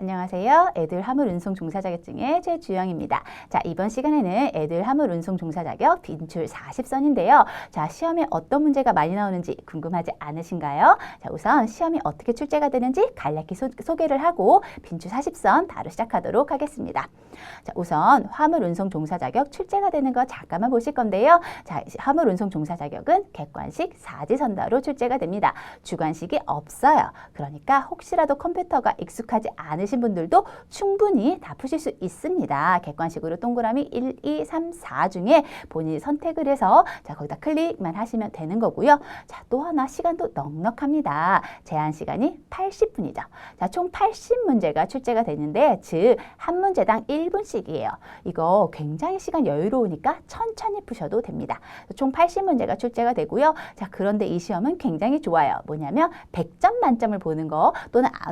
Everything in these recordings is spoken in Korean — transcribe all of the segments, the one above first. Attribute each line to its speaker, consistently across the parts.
Speaker 1: 안녕하세요. 애들 화물 운송 종사 자격증의 최주영입니다. 자, 이번 시간에는 애들 화물 운송 종사 자격 빈출 40선인데요. 자, 시험에 어떤 문제가 많이 나오는지 궁금하지 않으신가요? 자, 우선 시험이 어떻게 출제가 되는지 간략히 소개를 하고 빈출 40선 바로 시작하도록 하겠습니다. 자, 우선 화물 운송 종사 자격 출제가 되는 거 잠깐만 보실 건데요. 자, 화물 운송 종사 자격은 객관식 사지선다로 출제가 됩니다. 주관식이 없어요. 그러니까 혹시라도 컴퓨터가 익숙하지 않으신 분들도 충분히 다 푸실 수 있습니다. 객관식으로 동그라미 1, 2, 3, 4 중에 본인이 선택을 해서 자, 거기다 클릭만 하시면 되는 거고요. 자, 또 하나 시간도 넉넉합니다. 제한 시간이 80분이죠. 자, 총 80문제가 출제가 되는데 즉 한 문제당 1분씩이에요. 이거 굉장히 시간 여유로우니까 천천히 푸셔도 됩니다. 총 80문제가 출제가 되고요. 자, 그런데 이 시험은 굉장히 좋아요. 뭐냐면 100점 만점을 보는 거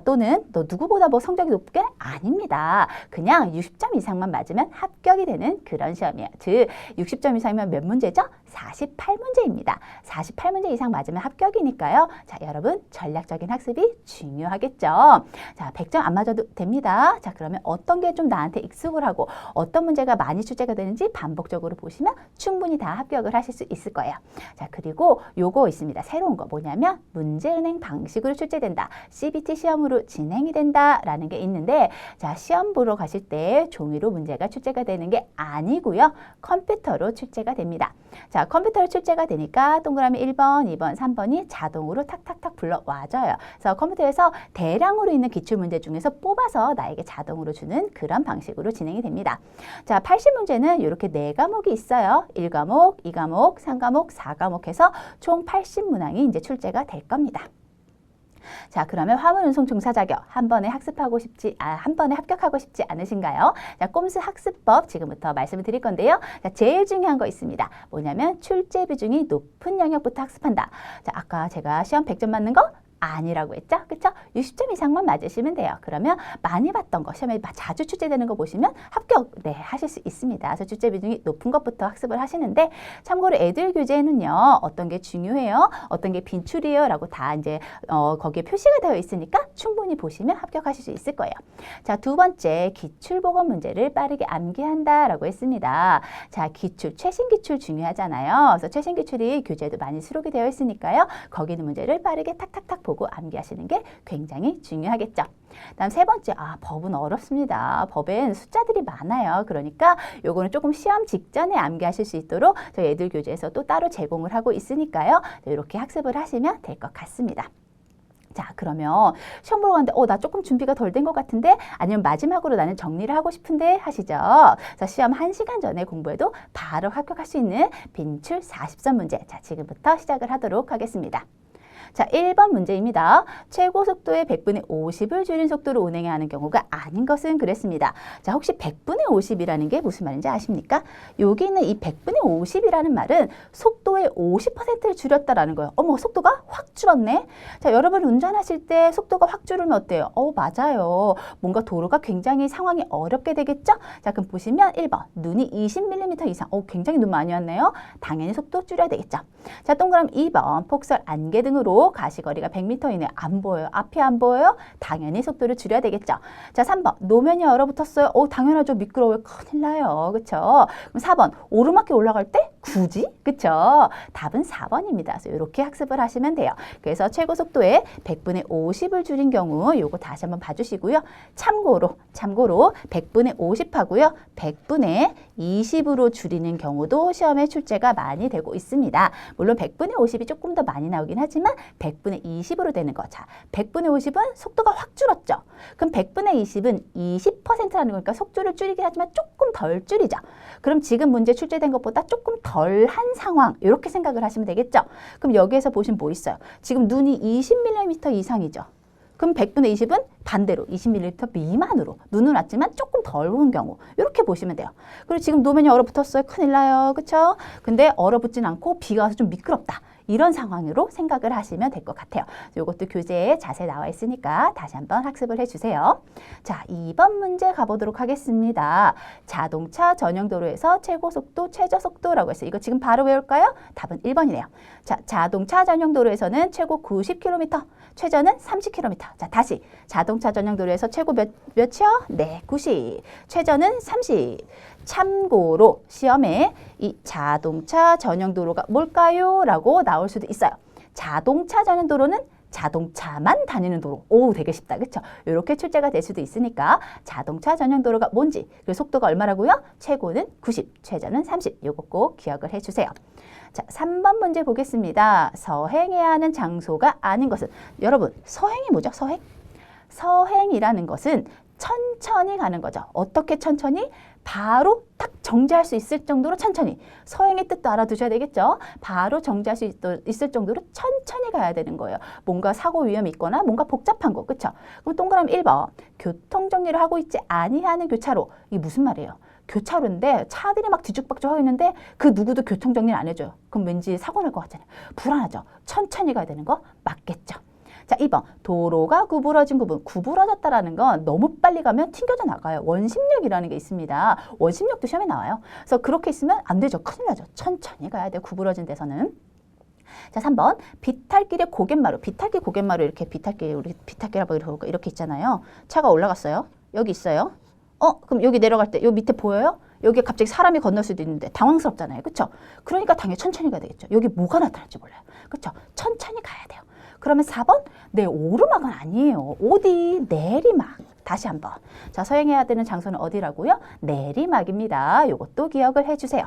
Speaker 1: 또는 너 누구보다 뭐 성적이 높게? 아닙니다. 그냥 60점 이상만 맞으면 합격이 되는 그런 시험이에요. 즉 60점 이상이면 몇 문제죠? 48문제입니다. 48문제 이상 맞으면 합격이니까요. 자, 여러분 전략적인 학습이 중요하겠죠. 자, 100점 안 맞아도 됩니다. 자, 그러면 어떤 게 좀 나한테 익숙을 하고 어떤 문제가 많이 출제가 되는지 반복적으로 보시면 충분히 다 합격을 하실 수 있을 거예요. 자, 그리고 요거 있습니다. 새로운 거 뭐냐면 문제은행 방식으로 출제된다. CBT 시험으로 진행이 된다라는 게 있는데 자, 시험 보러 가실 때 종이로 문제가 출제가 되는 게 아니고요. 컴퓨터로 출제가 됩니다. 자, 컴퓨터로 출제가 되니까 동그라미 1번, 2번, 3번이 자동으로 탁탁탁 불러와줘요. 그래서 컴퓨터에서 대량으로 있는 기출문제 중에서 뽑아서 나에게 자동으로 주는 그런 방식으로 진행이 됩니다. 자, 80문제는 이렇게 4과목이 있어요. 1과목, 2과목, 3과목, 4과목 해서 총 80문항이 이제 출제가 될 겁니다. 자, 그러면 화물 운송 종사 자격 한 번에 한 번에 합격하고 싶지 않으신가요? 자, 꼼수 학습법 지금부터 말씀을 드릴 건데요. 자, 제일 중요한 거 있습니다. 뭐냐면 출제 비중이 높은 영역부터 학습한다. 자, 아까 제가 시험 100점 맞는 거 아니라고 했죠? 그쵸? 60점 이상만 맞으시면 돼요. 그러면 많이 봤던 거, 시험에 자주 출제되는 거 보시면 합격, 네, 하실 수 있습니다. 그래서 출제 비중이 높은 것부터 학습을 하시는데 참고로 애들 교재는요, 어떤 게 중요해요? 어떤 게 빈출이에요? 라고 다 이제 거기에 표시가 되어 있으니까 충분히 보시면 합격하실 수 있을 거예요. 자, 두 번째, 기출보건 문제를 빠르게 암기한다 라고 했습니다. 자, 기출, 최신 기출 중요하잖아요. 그래서 최신 기출이 교재에도 많이 수록이 되어 있으니까요. 거기 있는 문제를 빠르게 탁탁탁 보고 암기하시는 게 굉장히 중요하겠죠. 다음 세 번째, 법은 어렵습니다. 법엔 숫자들이 많아요. 그러니까 요거는 조금 시험 직전에 암기하실 수 있도록 저희 애들 교재에서 또 따로 제공을 하고 있으니까요. 이렇게 학습을 하시면 될 것 같습니다. 자, 그러면 시험 보러 가는데 나 조금 준비가 덜 된 것 같은데 아니면 마지막으로 나는 정리를 하고 싶은데 하시죠. 자, 시험 1시간 전에 공부해도 바로 합격할 수 있는 빈출 40선 문제. 자, 지금부터 시작을 하도록 하겠습니다. 자, 1번 문제입니다. 최고 속도의 100분의 50을 줄인 속도로 운행해야 하는 경우가 아닌 것은 그랬습니다. 자, 혹시 100분의 50이라는 게 무슨 말인지 아십니까? 여기 있는 이 100분의 50이라는 말은 속도의 50%를 줄였다라는 거예요. 어머, 속도가 확 줄었네. 자, 여러분 운전하실 때 속도가 확 줄으면 어때요? 맞아요. 뭔가 도로가 굉장히 상황이 어렵게 되겠죠? 자, 그럼 보시면 1번, 눈이 20mm 이상. 굉장히 눈 많이 왔네요. 당연히 속도 줄여야 되겠죠. 자, 동그라미 2번, 폭설, 안개 등으로 가시거리가 100m 이내 안 보여요. 앞이 안 보여요? 당연히 속도를 줄여야 되겠죠. 자, 3번, 노면이 얼어붙었어요. 당연하죠. 미끄러워요. 큰일 나요. 그쵸? 그럼 4번, 오르막길 올라갈 때 굳이? 그쵸? 답은 4번입니다. 그래서 이렇게 학습을 하시면 돼요. 그래서 최고 속도에 100분의 50을 줄인 경우 요거 다시 한번 봐주시고요. 참고로 100분의 50하고요. 100분의 20으로 줄이는 경우도 시험에 출제가 많이 되고 있습니다. 물론 100분의 50이 조금 더 많이 나오긴 하지만 100분의 20으로 되는 거. 자, 100분의 50은 속도가 확 줄었죠. 그럼 100분의 20은 20%라는 거니까 속도를 줄이긴 하지만 조금 덜 줄이죠. 그럼 지금 문제 출제된 것보다 조금 덜한 상황 이렇게 생각을 하시면 되겠죠. 그럼 여기에서 보시면 뭐 있어요? 지금 눈이 20mm 이상이죠. 그럼 100분의 20은 반대로 20mm 미만으로 눈은 왔지만 조금 덜 온 경우 이렇게 보시면 돼요. 그리고 지금 노면이 얼어붙었어요. 큰일 나요. 그쵸? 근데 얼어붙진 않고 비가 와서 좀 미끄럽다. 이런 상황으로 생각을 하시면 될 것 같아요. 이것도 교재에 자세히 나와 있으니까 다시 한번 학습을 해주세요. 자, 2번 문제 가보도록 하겠습니다. 자동차 전용 도로에서 최고 속도, 최저 속도라고 했어요. 이거 지금 바로 외울까요? 답은 1번이네요. 자, 자동차 전용 도로에서는 최고 90km, 최저는 30km. 자, 다시 자동차 전용 도로에서 최고 몇이요? 네, 90. 최저는 30. 참고로 시험에 이 자동차 전용 도로가 뭘까요? 라고 나올 수도 있어요. 자동차 전용 도로는 자동차만 다니는 도로. 오, 되게 쉽다. 그렇죠? 이렇게 출제가 될 수도 있으니까 자동차 전용 도로가 뭔지, 그 속도가 얼마라고요? 최고는 90, 최저는 30. 이거 꼭 기억을 해주세요. 자, 3번 문제 보겠습니다. 서행해야 하는 장소가 아닌 것은, 여러분, 서행이 뭐죠? 서행? 서행이라는 것은 천천히 가는 거죠. 어떻게 천천히? 바로 딱 정지할 수 있을 정도로 천천히. 서행의 뜻도 알아두셔야 되겠죠. 바로 정지할 수 있을 정도로 천천히 가야 되는 거예요. 뭔가 사고 위험이 있거나 뭔가 복잡한 거. 그렇죠? 그럼 동그라미 1번. 교통정리를 하고 있지 아니하는 교차로. 이게 무슨 말이에요? 교차로인데 차들이 막 뒤죽박죽 하고 있는데 그 누구도 교통정리를 안 해줘요. 그럼 왠지 사고 날 것 같잖아요. 불안하죠. 천천히 가야 되는 거 맞겠죠. 자, 2번. 도로가 구부러진 부분. 구부러졌다라는 건 너무 빨리 가면 튕겨져 나가요. 원심력이라는 게 있습니다. 원심력도 시험에 나와요. 그래서 그렇게 있으면 안 되죠. 큰일 나죠. 천천히 가야 돼요. 구부러진 데서는. 자, 3번. 비탈길의 고갯마루. 비탈길, 고갯마루 이렇게 비탈길, 우리 비탈길이라고 이렇게 있잖아요. 차가 올라갔어요. 여기 있어요. 그럼 여기 내려갈 때, 여기 밑에 보여요? 여기 갑자기 사람이 건널 수도 있는데 당황스럽잖아요. 그렇죠? 그러니까 당연히 천천히 가야 되겠죠. 여기 뭐가 나타날지 몰라요. 그렇죠? 천천히 가야 돼요. 그러면 4번, 네, 오르막은 아니에요. 어디? 내리막. 다시 한번. 자, 서행해야 되는 장소는 어디라고요? 내리막입니다. 이것도 기억을 해주세요.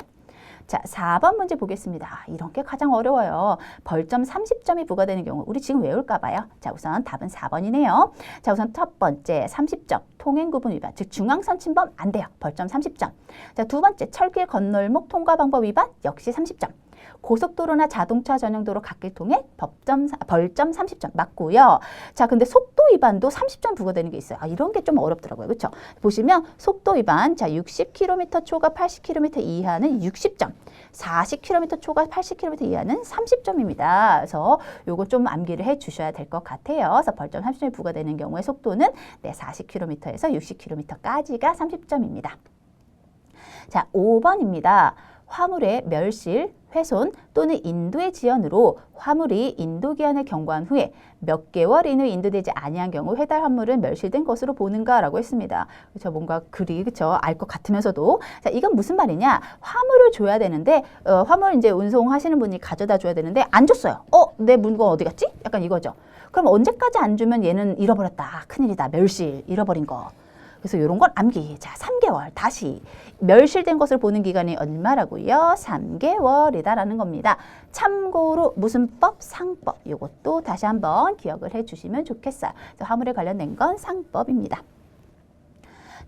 Speaker 1: 자, 4번 문제 보겠습니다. 이런 게 가장 어려워요. 벌점 30점이 부과되는 경우 우리 지금 외울까 봐요. 자, 우선 답은 4번이네요. 자, 우선 첫 번째 30점. 통행구분 위반, 즉 중앙선 침범 안 돼요. 벌점 30점. 자, 두 번째 철길 건널목 통과 방법 위반 역시 30점. 고속도로나 자동차 전용도로 갓길 통해 벌점 30점 맞고요. 자, 근데 속도 위반도 30점 부과되는 게 있어요. 이런 게 좀 어렵더라고요. 그렇죠? 보시면 속도 위반, 자, 60km 초과 80km 이하는 60점, 40km 초과 80km 이하는 30점입니다. 그래서 요거 좀 암기를 해 주셔야 될 것 같아요. 그래서 벌점 30점이 부과되는 경우에 속도는 40km에서 60km까지가 30점입니다. 자, 5번입니다. 화물의 멸실, 훼손 또는 인도의 지연으로 화물이 인도기한을 경과한 후에 몇 개월 이내 인도되지 아니한 경우 해달 화물은 멸실된 것으로 보는가라고 했습니다. 그렇죠? 뭔가 글이 그렇죠? 알 것 같으면서도 자, 이건 무슨 말이냐? 화물을 줘야 되는데 화물 이제 운송하시는 분이 가져다 줘야 되는데 안 줬어요. 내 물건 어디 갔지? 약간 이거죠. 그럼 언제까지 안 주면 얘는 잃어버렸다. 큰일이다. 멸실, 잃어버린 거. 그래서 이런 건 암기. 자, 3개월. 다시 멸실된 것을 보는 기간이 얼마라고요? 3개월이다라는 겁니다. 참고로 무슨 법? 상법. 이것도 다시 한번 기억을 해주시면 좋겠어요. 그래서 화물에 관련된 건 상법입니다.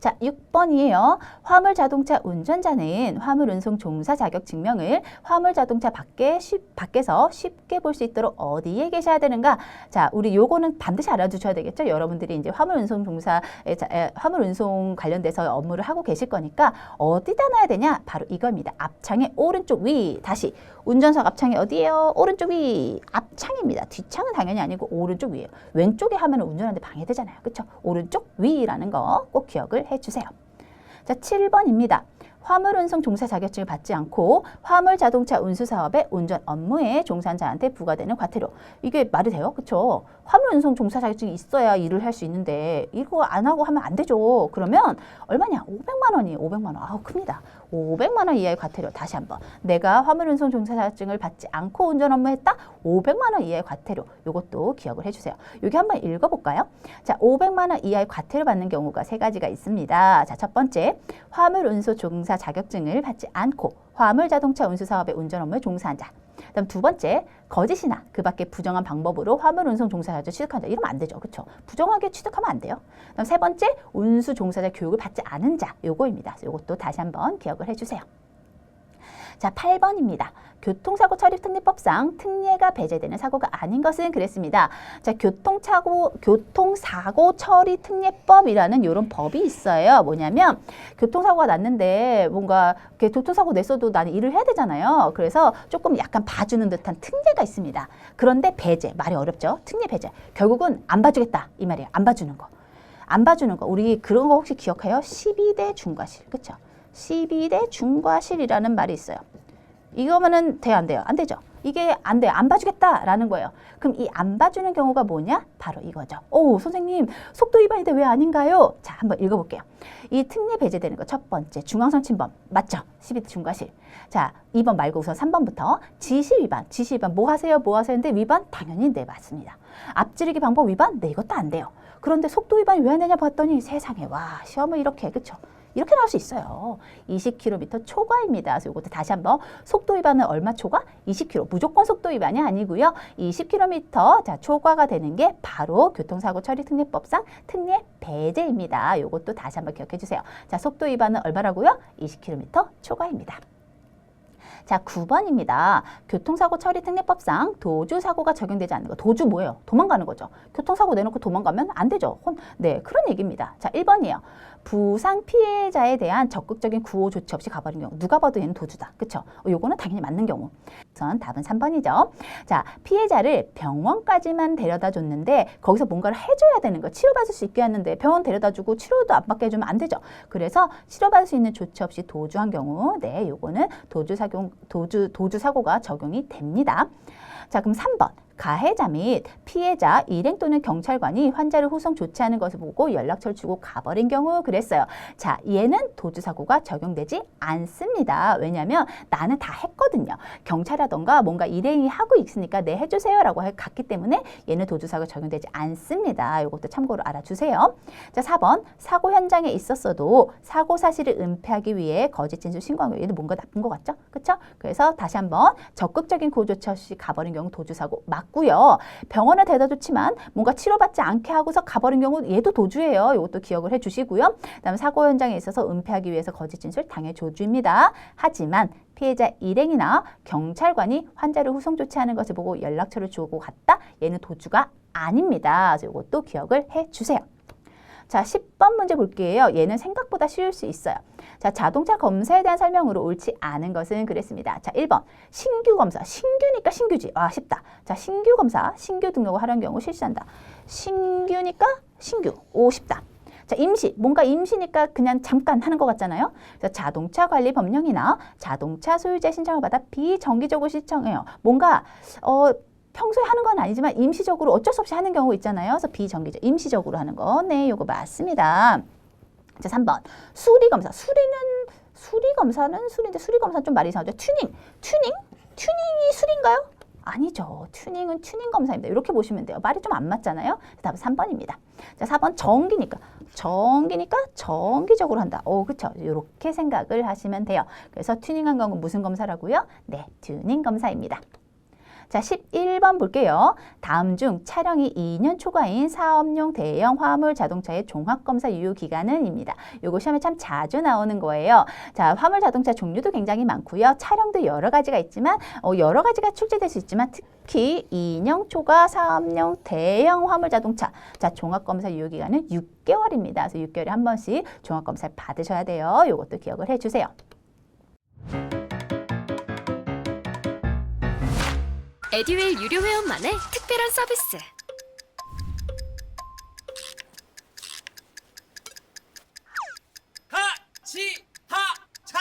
Speaker 1: 자, 6번이에요. 화물자동차 운전자는 화물운송 종사 자격 증명을 화물자동차 밖에서 쉽게 볼 수 있도록 어디에 계셔야 되는가? 자, 우리 요거는 반드시 알아두셔야 되겠죠? 여러분들이 이제 화물운송 화물운송 관련돼서 업무를 하고 계실 거니까 어디다 놔야 되냐? 바로 이겁니다. 앞창의 오른쪽 위. 다시 운전석 앞창이 어디예요? 오른쪽 위. 앞창입니다. 뒷창은 당연히 아니고 오른쪽 위예요. 왼쪽에 하면 운전하는데 방해되잖아요. 그렇죠? 오른쪽 위라는 거 꼭 기억을 해주세요. 자, 7번입니다. 화물운송 종사 자격증을 받지 않고 화물자동차 운수사업의 운전 업무에 종사한 자한테 부과되는 과태료. 이게 말이 돼요? 그렇죠? 화물운송 종사 자격증이 있어야 일을 할 수 있는데 이거 안 하고 하면 안 되죠. 그러면 얼마냐? 500만 원이에요. 500만 원. 아우, 큽니다. 500만 원 이하의 과태료. 다시 한번. 내가 화물운송 종사 자격증을 받지 않고 운전 업무했다? 500만 원 이하의 과태료. 이것도 기억을 해주세요. 여기 한번 읽어볼까요? 자, 500만 원 이하의 과태료 받는 경우가 세 가지가 있습니다. 자, 첫 번째, 화물운송 종사 자격증을 받지 않고 화물자동차 운수사업의 운전 업무에 종사한 자. 그다음 두 번째, 거짓이나 그 밖에 부정한 방법으로 화물운송 종사자를 취득한 자. 이러면 안 되죠. 그렇죠? 부정하게 취득하면 안 돼요. 그다음 세 번째, 운수 종사자 교육을 받지 않은 자. 요거입니다. 요것도 다시 한번 기억을 해주세요. 자, 8번입니다. 교통사고 처리 특례법상 특례가 배제되는 사고가 아닌 것은 그랬습니다. 자, 교통사고 처리 특례법이라는 이런 법이 있어요. 뭐냐면 교통사고가 났는데 뭔가 교통사고 냈어도 나는 일을 해야 되잖아요. 그래서 조금 약간 봐주는 듯한 특례가 있습니다. 그런데 배제, 말이 어렵죠? 특례 배제. 결국은 안 봐주겠다 이 말이에요. 안 봐주는 거. 안 봐주는 거. 우리 그런 거 혹시 기억해요? 12대 중과실. 그렇죠? 12대 중과실이라는 말이 있어요. 이거면은 돼요, 안 돼요? 안 되죠. 이게 안 돼요. 안 봐주겠다라는 거예요. 그럼 이 안 봐주는 경우가 뭐냐? 바로 이거죠. 오, 선생님, 속도 위반인데 왜 아닌가요? 자, 한번 읽어볼게요. 이 특례 배제되는 거 첫 번째, 중앙선 침범. 맞죠? 12대 중과실. 자, 2번 말고 우선 3번부터 지시 위반. 지시 위반 뭐 하세요? 뭐 하세요? 근데 위반? 당연히 네, 맞습니다. 앞지르기 방법 위반? 네, 이것도 안 돼요. 그런데 속도 위반이 왜 안 되냐 봤더니 세상에, 와, 시험을 이렇게, 그쵸? 이렇게 나올 수 있어요. 20km 초과입니다. 그래서 이것도 다시 한번 속도 위반은 얼마 초과? 20km. 무조건 속도 위반이 아니고요. 20km 자, 초과가 되는 게 바로 교통사고 처리 특례법상 특례 배제입니다. 이것도 다시 한번 기억해 주세요. 자, 속도 위반은 얼마라고요? 20km 초과입니다. 자, 9번입니다. 교통사고 처리 특례법상 도주사고가 적용되지 않는 거. 도주 뭐예요? 도망가는 거죠. 교통사고 내놓고 도망가면 안 되죠. 네, 그런 얘기입니다. 자, 1번이에요. 부상 피해자에 대한 적극적인 구호 조치 없이 가버린 경우. 누가 봐도 얘는 도주다. 그쵸? 요거는 당연히 맞는 경우. 우선 답은 3번이죠. 자, 피해자를 병원까지만 데려다 줬는데 거기서 뭔가를 해줘야 되는 거. 치료받을 수 있게 했는데 병원 데려다 주고 치료도 안 받게 해주면 안 되죠. 그래서 치료받을 수 있는 조치 없이 도주한 경우, 네, 요거는 도주사고가 적용이 됩니다. 자, 그럼 3번. 가해자 및 피해자, 일행 또는 경찰관이 환자를 후송 조치하는 것을 보고 연락처를 주고 가버린 경우 그랬어요. 자, 얘는 도주사고가 적용되지 않습니다. 왜냐하면 나는 다 했거든요. 경찰이라던가 뭔가 일행이 하고 있으니까 네, 해주세요 라고 갔기 때문에 얘는 도주사고가 적용되지 않습니다. 이것도 참고로 알아주세요. 자, 4번. 사고 현장에 있었어도 사고 사실을 은폐하기 위해 거짓 진술 신고한 경우 얘도 뭔가 나쁜 것 같죠? 그렇죠? 그래서 다시 한번 적극적인 구호 조치 없이 가버린 경우 도주사고 맞고요. 병원에 데려다 줬지만 뭔가 치료받지 않게 하고서 가버린 경우 얘도 도주예요. 이것도 기억을 해주시고요. 그다음에 사고 현장에 있어서 은폐하기 위해서 거짓 진술 당해 조주입니다. 하지만 피해자 일행이나 경찰관이 환자를 후송 조치하는 것을 보고 연락처를 주고 갔다. 얘는 도주가 아닙니다. 그래서 이것도 기억을 해주세요. 자, 10번 문제 볼게요. 얘는 생각보다 쉬울 수 있어요. 자, 자동차 검사에 대한 설명으로 옳지 않은 것은 그랬습니다. 자, 1번. 신규 검사. 신규니까 신규지. 아, 쉽다. 자, 신규 검사. 신규 등록을 하려는 경우 실시한다. 신규니까 신규. 오, 쉽다. 자, 임시. 뭔가 임시니까 그냥 잠깐 하는 것 같잖아요. 그래서 자동차 관리 법령이나 자동차 소유자 신청을 받아 비정기적으로 신청해요. 뭔가 평소에 하는 건 아니지만 임시적으로 어쩔 수 없이 하는 경우 있잖아요. 그래서 비정기적, 임시적으로 하는 거. 네, 요거 맞습니다. 자, 3번. 수리검사. 수리검사는 수리인데 수리검사는 좀 말이 이상하죠. 튜닝이 수리인가요? 아니죠. 튜닝은 튜닝 검사입니다. 이렇게 보시면 돼요. 말이 좀 안 맞잖아요. 답은 3번입니다. 자, 4번. 정기니까 정기적으로 한다. 오, 그쵸. 이렇게 생각을 하시면 돼요. 그래서 튜닝한 건 무슨 검사라고요? 네, 튜닝 검사입니다. 자, 11번 볼게요. 다음 중 차량이 2년 초과인 사업용 대형 화물 자동차의 종합검사 유효 기간은입니다. 요거 시험에 참 자주 나오는 거예요. 자, 화물 자동차 종류도 굉장히 많고요. 차량도 여러 가지가 있지만 여러 가지가 출제될 수 있지만 특히 2년 초과 사업용 대형 화물 자동차 자, 종합검사 유효 기간은 6개월입니다. 그래서 6개월에 한 번씩 종합검사를 받으셔야 돼요. 요것도 기억을 해주세요.
Speaker 2: 에듀윌 유료 회원만의 특별한 서비스.
Speaker 3: 하치하차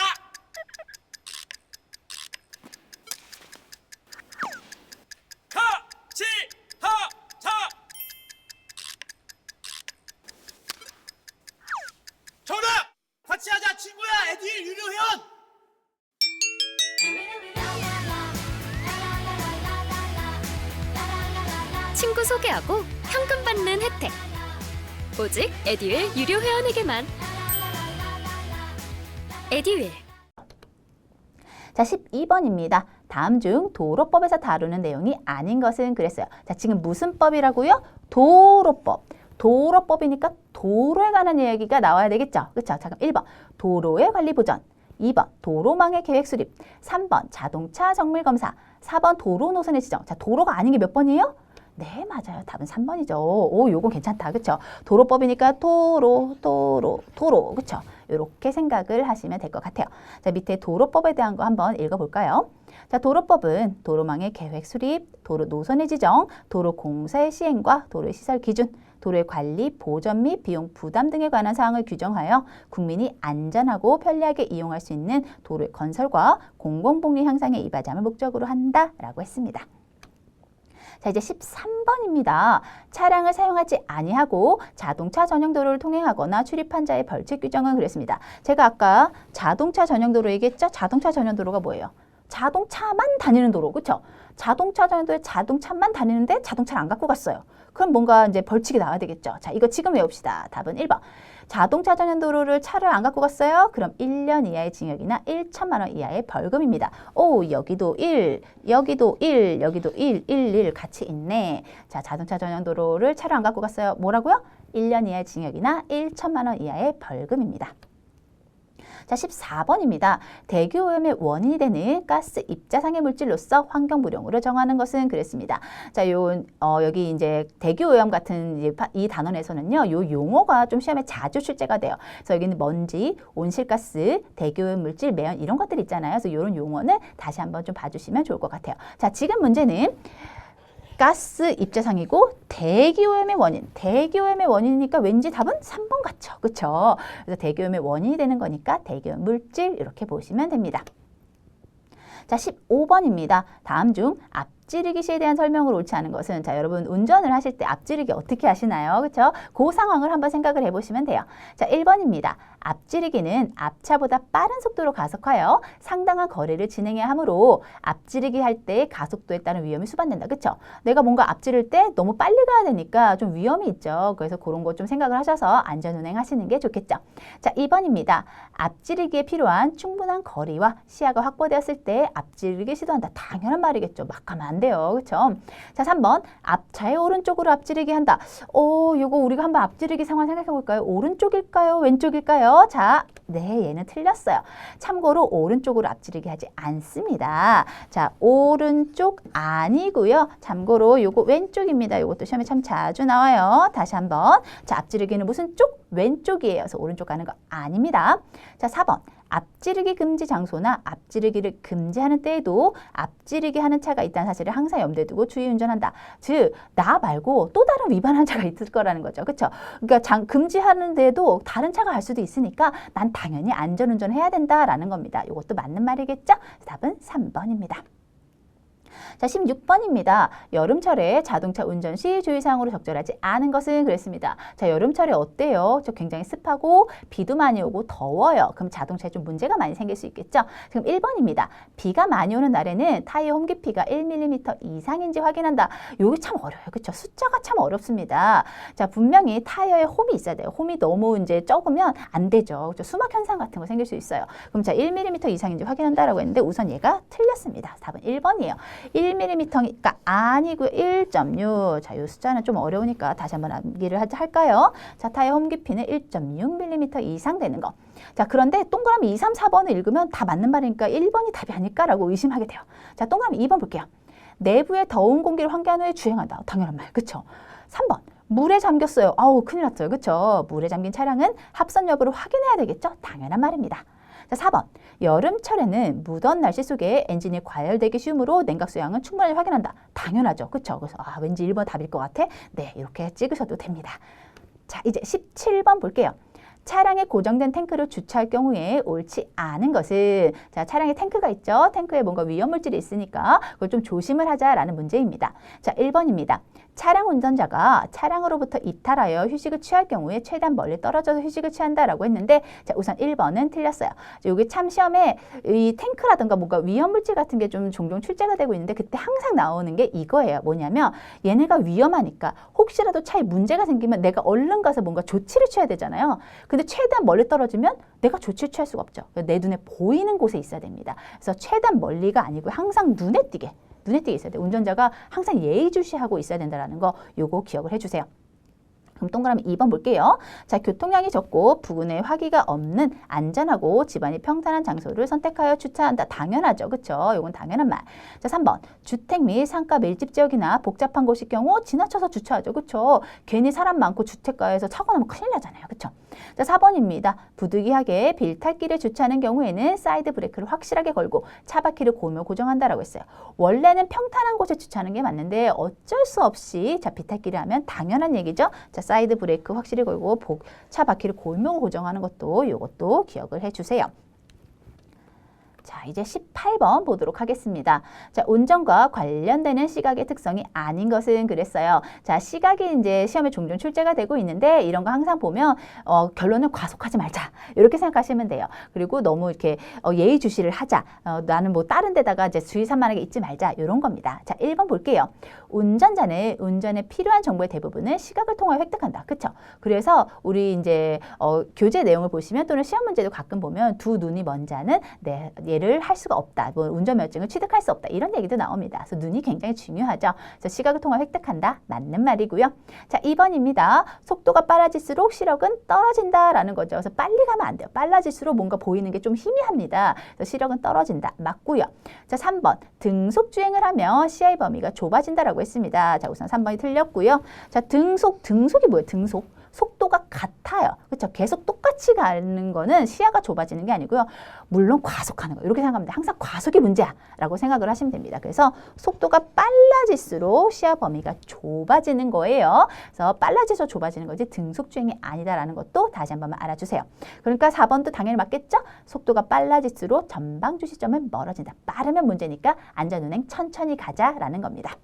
Speaker 3: 하치하차 정답! 같이 하자 친구야 에듀윌 유료 회원!
Speaker 2: 친구 소개하고 현금 받는 혜택. 오직 에듀윌 유료 회원에게만. 에듀윌.
Speaker 1: 자, 12번입니다. 다음 중 도로법에서 다루는 내용이 아닌 것은 그랬어요. 자, 지금 무슨 법이라고요? 도로법. 도로법이니까 도로에 관한 이야기가 나와야 되겠죠. 그렇죠? 자, 그럼 1번. 도로의 관리 보전. 2번 도로망의 계획 수립, 3번 자동차 정밀 검사, 4번 도로 노선의 지정. 자, 도로가 아닌 게 몇 번이에요? 네, 맞아요. 답은 3번이죠. 오, 요건 괜찮다. 그쵸? 도로법이니까 도로, 그쵸? 이렇게 생각을 하시면 될 것 같아요. 자, 밑에 도로법에 대한 거 한번 읽어볼까요? 자, 도로법은 도로망의 계획 수립, 도로 노선의 지정, 도로 공사의 시행과 도로의 시설 기준, 도로의 관리, 보전 및 비용 부담 등에 관한 사항을 규정하여 국민이 안전하고 편리하게 이용할 수 있는 도로의 건설과 공공복리 향상에 이바지 함을 목적으로 한다라고 했습니다. 자, 이제 13번입니다. 차량을 사용하지 아니하고 자동차 전용 도로를 통행하거나 출입한 자의 벌칙 규정은 그랬습니다. 제가 아까 자동차 전용 도로 얘기했죠? 자동차 전용 도로가 뭐예요? 자동차만 다니는 도로, 그렇죠? 자동차 전용 도로에 자동차만 다니는데 자동차를 안 갖고 갔어요. 그럼 뭔가 이제 벌칙이 나와야 되겠죠. 자, 이거 지금 외웁시다. 답은 1번. 자동차 전용 도로를 차를 안 갖고 갔어요? 그럼 1년 이하의 징역이나 1천만 원 이하의 벌금입니다. 오, 여기도 1, 여기도 1, 여기도 1, 1, 1 같이 있네. 자, 자동차 전용 도로를 차를 안 갖고 갔어요. 뭐라고요? 1년 이하의 징역이나 1천만 원 이하의 벌금입니다. 자, 14번입니다. 대기오염의 원인이 되는 가스 입자상의 물질로서 환경부령으로 정하는 것은 그랬습니다. 자, 여기 이제 대기오염 같은 이 단원에서는요, 요 용어가 좀 시험에 자주 출제가 돼요. 그래서 여기는 먼지, 온실가스, 대기오염 물질, 매연 이런 것들 있잖아요. 그래서 이런 용어는 다시 한번 좀 봐주시면 좋을 것 같아요. 자, 지금 문제는 가스 입자상이고 대기오염의 원인, 대기오염의 원인이니까 왠지 답은 3번 같죠, 그렇죠? 그래서 대기오염의 원인이 되는 거니까 대기오염 물질 이렇게 보시면 됩니다. 자, 15번입니다. 다음 중 앞지르기 시에 대한 설명을 옳지 않은 것은, 자, 여러분 운전을 하실 때 앞지르기 어떻게 하시나요? 그렇죠? 그 상황을 한번 생각을 해보시면 돼요. 자, 1번입니다. 앞지르기는 앞차보다 빠른 속도로 가속하여 상당한 거리를 진행해야 하므로 앞지르기 할 때 가속도에 따른 위험이 수반된다. 그렇죠? 내가 뭔가 앞지를 때 너무 빨리 가야 되니까 좀 위험이 있죠. 그래서 그런 거 좀 생각을 하셔서 안전운행 하시는 게 좋겠죠. 자, 2번입니다. 앞지르기에 필요한 충분한 거리와 시야가 확보되었을 때 앞지르기 시도한다. 당연한 말이겠죠. 막 가면 안 돼요. 그렇죠? 자, 3번. 앞차의 오른쪽으로 앞지르기 한다. 요거 우리가 한번 앞지르기 상황 생각해 볼까요? 오른쪽일까요? 왼쪽일까요? 자, 네, 얘는 틀렸어요. 참고로 오른쪽으로 앞지르기 하지 않습니다. 자, 오른쪽 아니고요. 참고로 요거 왼쪽입니다. 요것도 시험에 참 자주 나와요. 다시 한번. 자, 앞지르기는 무슨 쪽? 왼쪽이에요. 그래서 오른쪽 가는 거 아닙니다. 자, 4번. 앞지르기 금지 장소나 앞지르기를 금지하는 때에도 앞지르기 하는 차가 있다는 사실을 항상 염두에 두고 주의 운전한다. 즉, 나 말고 또 다른 위반한 차가 있을 거라는 거죠. 그렇죠? 그러니까 금지하는 데에도 다른 차가 갈 수도 있으니까 난 당연히 안전운전을 해야 된다라는 겁니다. 이것도 맞는 말이겠죠? 답은 3번입니다. 자, 16번입니다. 여름철에 자동차 운전 시 주의사항으로 적절하지 않은 것은 그랬습니다. 자, 여름철에 어때요? 저 굉장히 습하고 비도 많이 오고 더워요. 그럼 자동차에 좀 문제가 많이 생길 수 있겠죠? 지금 1번입니다. 비가 많이 오는 날에는 타이어 홈 깊이가 1mm 이상인지 확인한다. 요게 참 어려워요. 그렇죠? 숫자가 참 어렵습니다. 자, 분명히 타이어에 홈이 있어야 돼요. 홈이 너무 이제 적으면 안 되죠. 그렇죠? 수막 현상 같은 거 생길 수 있어요. 그럼 자, 1mm 이상인지 확인한다라고 했는데 우선 얘가 틀렸습니다. 답은 1번이에요. 1mm가 아니고요. 1.6. 자, 이 숫자는 좀 어려우니까 다시 한번 암기를 할까요? 자, 타이어 홈 깊이는 1.6mm 이상 되는 거. 자, 그런데 동그라미 2, 3, 4번을 읽으면 다 맞는 말이니까 1번이 답이 아닐까라고 의심하게 돼요. 자, 동그라미 2번 볼게요. 내부에 더운 공기를 환기한 후에 주행한다. 당연한 말, 그쵸? 3번. 물에 잠겼어요. 아우, 큰일 났어요. 그쵸? 물에 잠긴 차량은 합선 여부를 확인해야 되겠죠? 당연한 말입니다. 자, 4번. 여름철에는 무더운 날씨 속에 엔진이 과열되기 쉬우므로 냉각 수량은 충분히 확인한다. 당연하죠. 그쵸? 그래서 왠지 1번 답일 것 같아? 네, 이렇게 찍으셔도 됩니다. 자, 이제 17번 볼게요. 차량에 고정된 탱크를 주차할 경우에 옳지 않은 것은, 자, 차량에 탱크가 있죠. 탱크에 뭔가 위험물질이 있으니까 그걸 좀 조심을 하자라는 문제입니다. 자, 1번입니다. 차량 운전자가 차량으로부터 이탈하여 휴식을 취할 경우에 최대한 멀리 떨어져서 휴식을 취한다라고 했는데, 자, 우선 1번은 틀렸어요. 여기 참 시험에 이 탱크라든가 뭔가 위험물질 같은 게 좀 종종 출제가 되고 있는데 그때 항상 나오는 게 이거예요. 뭐냐면 얘네가 위험하니까 혹시라도 차에 문제가 생기면 내가 얼른 가서 뭔가 조치를 취해야 되잖아요. 근데 최대한 멀리 떨어지면 내가 조치를 취할 수가 없죠. 내 눈에 보이는 곳에 있어야 됩니다. 그래서 최대한 멀리가 아니고 항상 눈에 띄게 있어야 돼요. 운전자가 항상 예의주시하고 있어야 된다는 거 요거 기억을 해주세요. 그럼 동그라미 2번 볼게요. 자, 교통량이 적고 부근에 화기가 없는 안전하고 집안이 평탄한 장소를 선택하여 주차한다. 당연하죠. 그쵸? 이건 당연한 말. 자, 3번. 주택 및 상가 밀집 지역이나 복잡한 곳일 경우 지나쳐서 주차하죠. 그쵸? 괜히 사람 많고 주택가에서 사고 나면 큰일 나잖아요. 그쵸? 자, 4번입니다. 부득이하게 빌탈길에 주차하는 경우에는 사이드 브레이크를 확실하게 걸고 차 바퀴를 골며 고정한다라고 했어요. 원래는 평탄한 곳에 주차하는 게 맞는데 어쩔 수 없이 자, 빌탈길에 하면 당연한 얘기죠. 자, 사이드 브레이크 확실히 걸고 차 바퀴를 골며 고정하는 것도 이것도 기억을 해주세요. 자, 이제 18번 보도록 하겠습니다. 자, 운전과 관련되는 시각의 특성이 아닌 것은 그랬어요. 자, 시각이 이제 시험에 종종 출제가 되고 있는데 이런 거 항상 보면 결론은 과속하지 말자. 이렇게 생각하시면 돼요. 그리고 너무 이렇게 예의주시를 하자. 나는 뭐 다른 데다가 이제 주의 산만하게 잊지 말자. 이런 겁니다. 자, 1번 볼게요. 운전자는 운전에 필요한 정보의 대부분을 시각을 통하여 획득한다. 그쵸? 그래서 우리 이제 교재 내용을 보시면 또는 시험 문제도 가끔 보면 두 눈이 먼 자는 얘를 할 수가 없다. 뭐 운전면허증을 취득할 수 없다. 이런 얘기도 나옵니다. 그래서 눈이 굉장히 중요하죠. 그래서 시각을 통하여 획득한다. 맞는 말이고요. 자, 2번입니다. 속도가 빨라질수록 시력은 떨어진다라는 거죠. 그래서 빨리 가면 안 돼요. 빨라질수록 뭔가 보이는 게 좀 희미합니다. 그래서 시력은 떨어진다. 맞고요. 자, 3번. 등속주행을 하면 시야의 범위가 좁아진다라고 했습니다. 자, 우선 3번이 틀렸고요. 자, 등속이 뭐예요? 등속. 속도가 같아요. 그렇죠? 계속 똑같이 가는 거는 시야가 좁아지는 게 아니고요. 물론 과속하는 거. 이렇게 생각합니다. 항상 과속이 문제야라고 생각을 하시면 됩니다. 그래서 속도가 빨라질수록 시야 범위가 좁아지는 거예요. 그래서 빨라져서 좁아지는 거지 등속 주행이 아니다라는 것도 다시 한번 알아주세요. 그러니까 4번도 당연히 맞겠죠? 속도가 빨라질수록 전방 주시점은 멀어진다. 빠르면 문제니까 안전운행 천천히 가자라는 겁니다.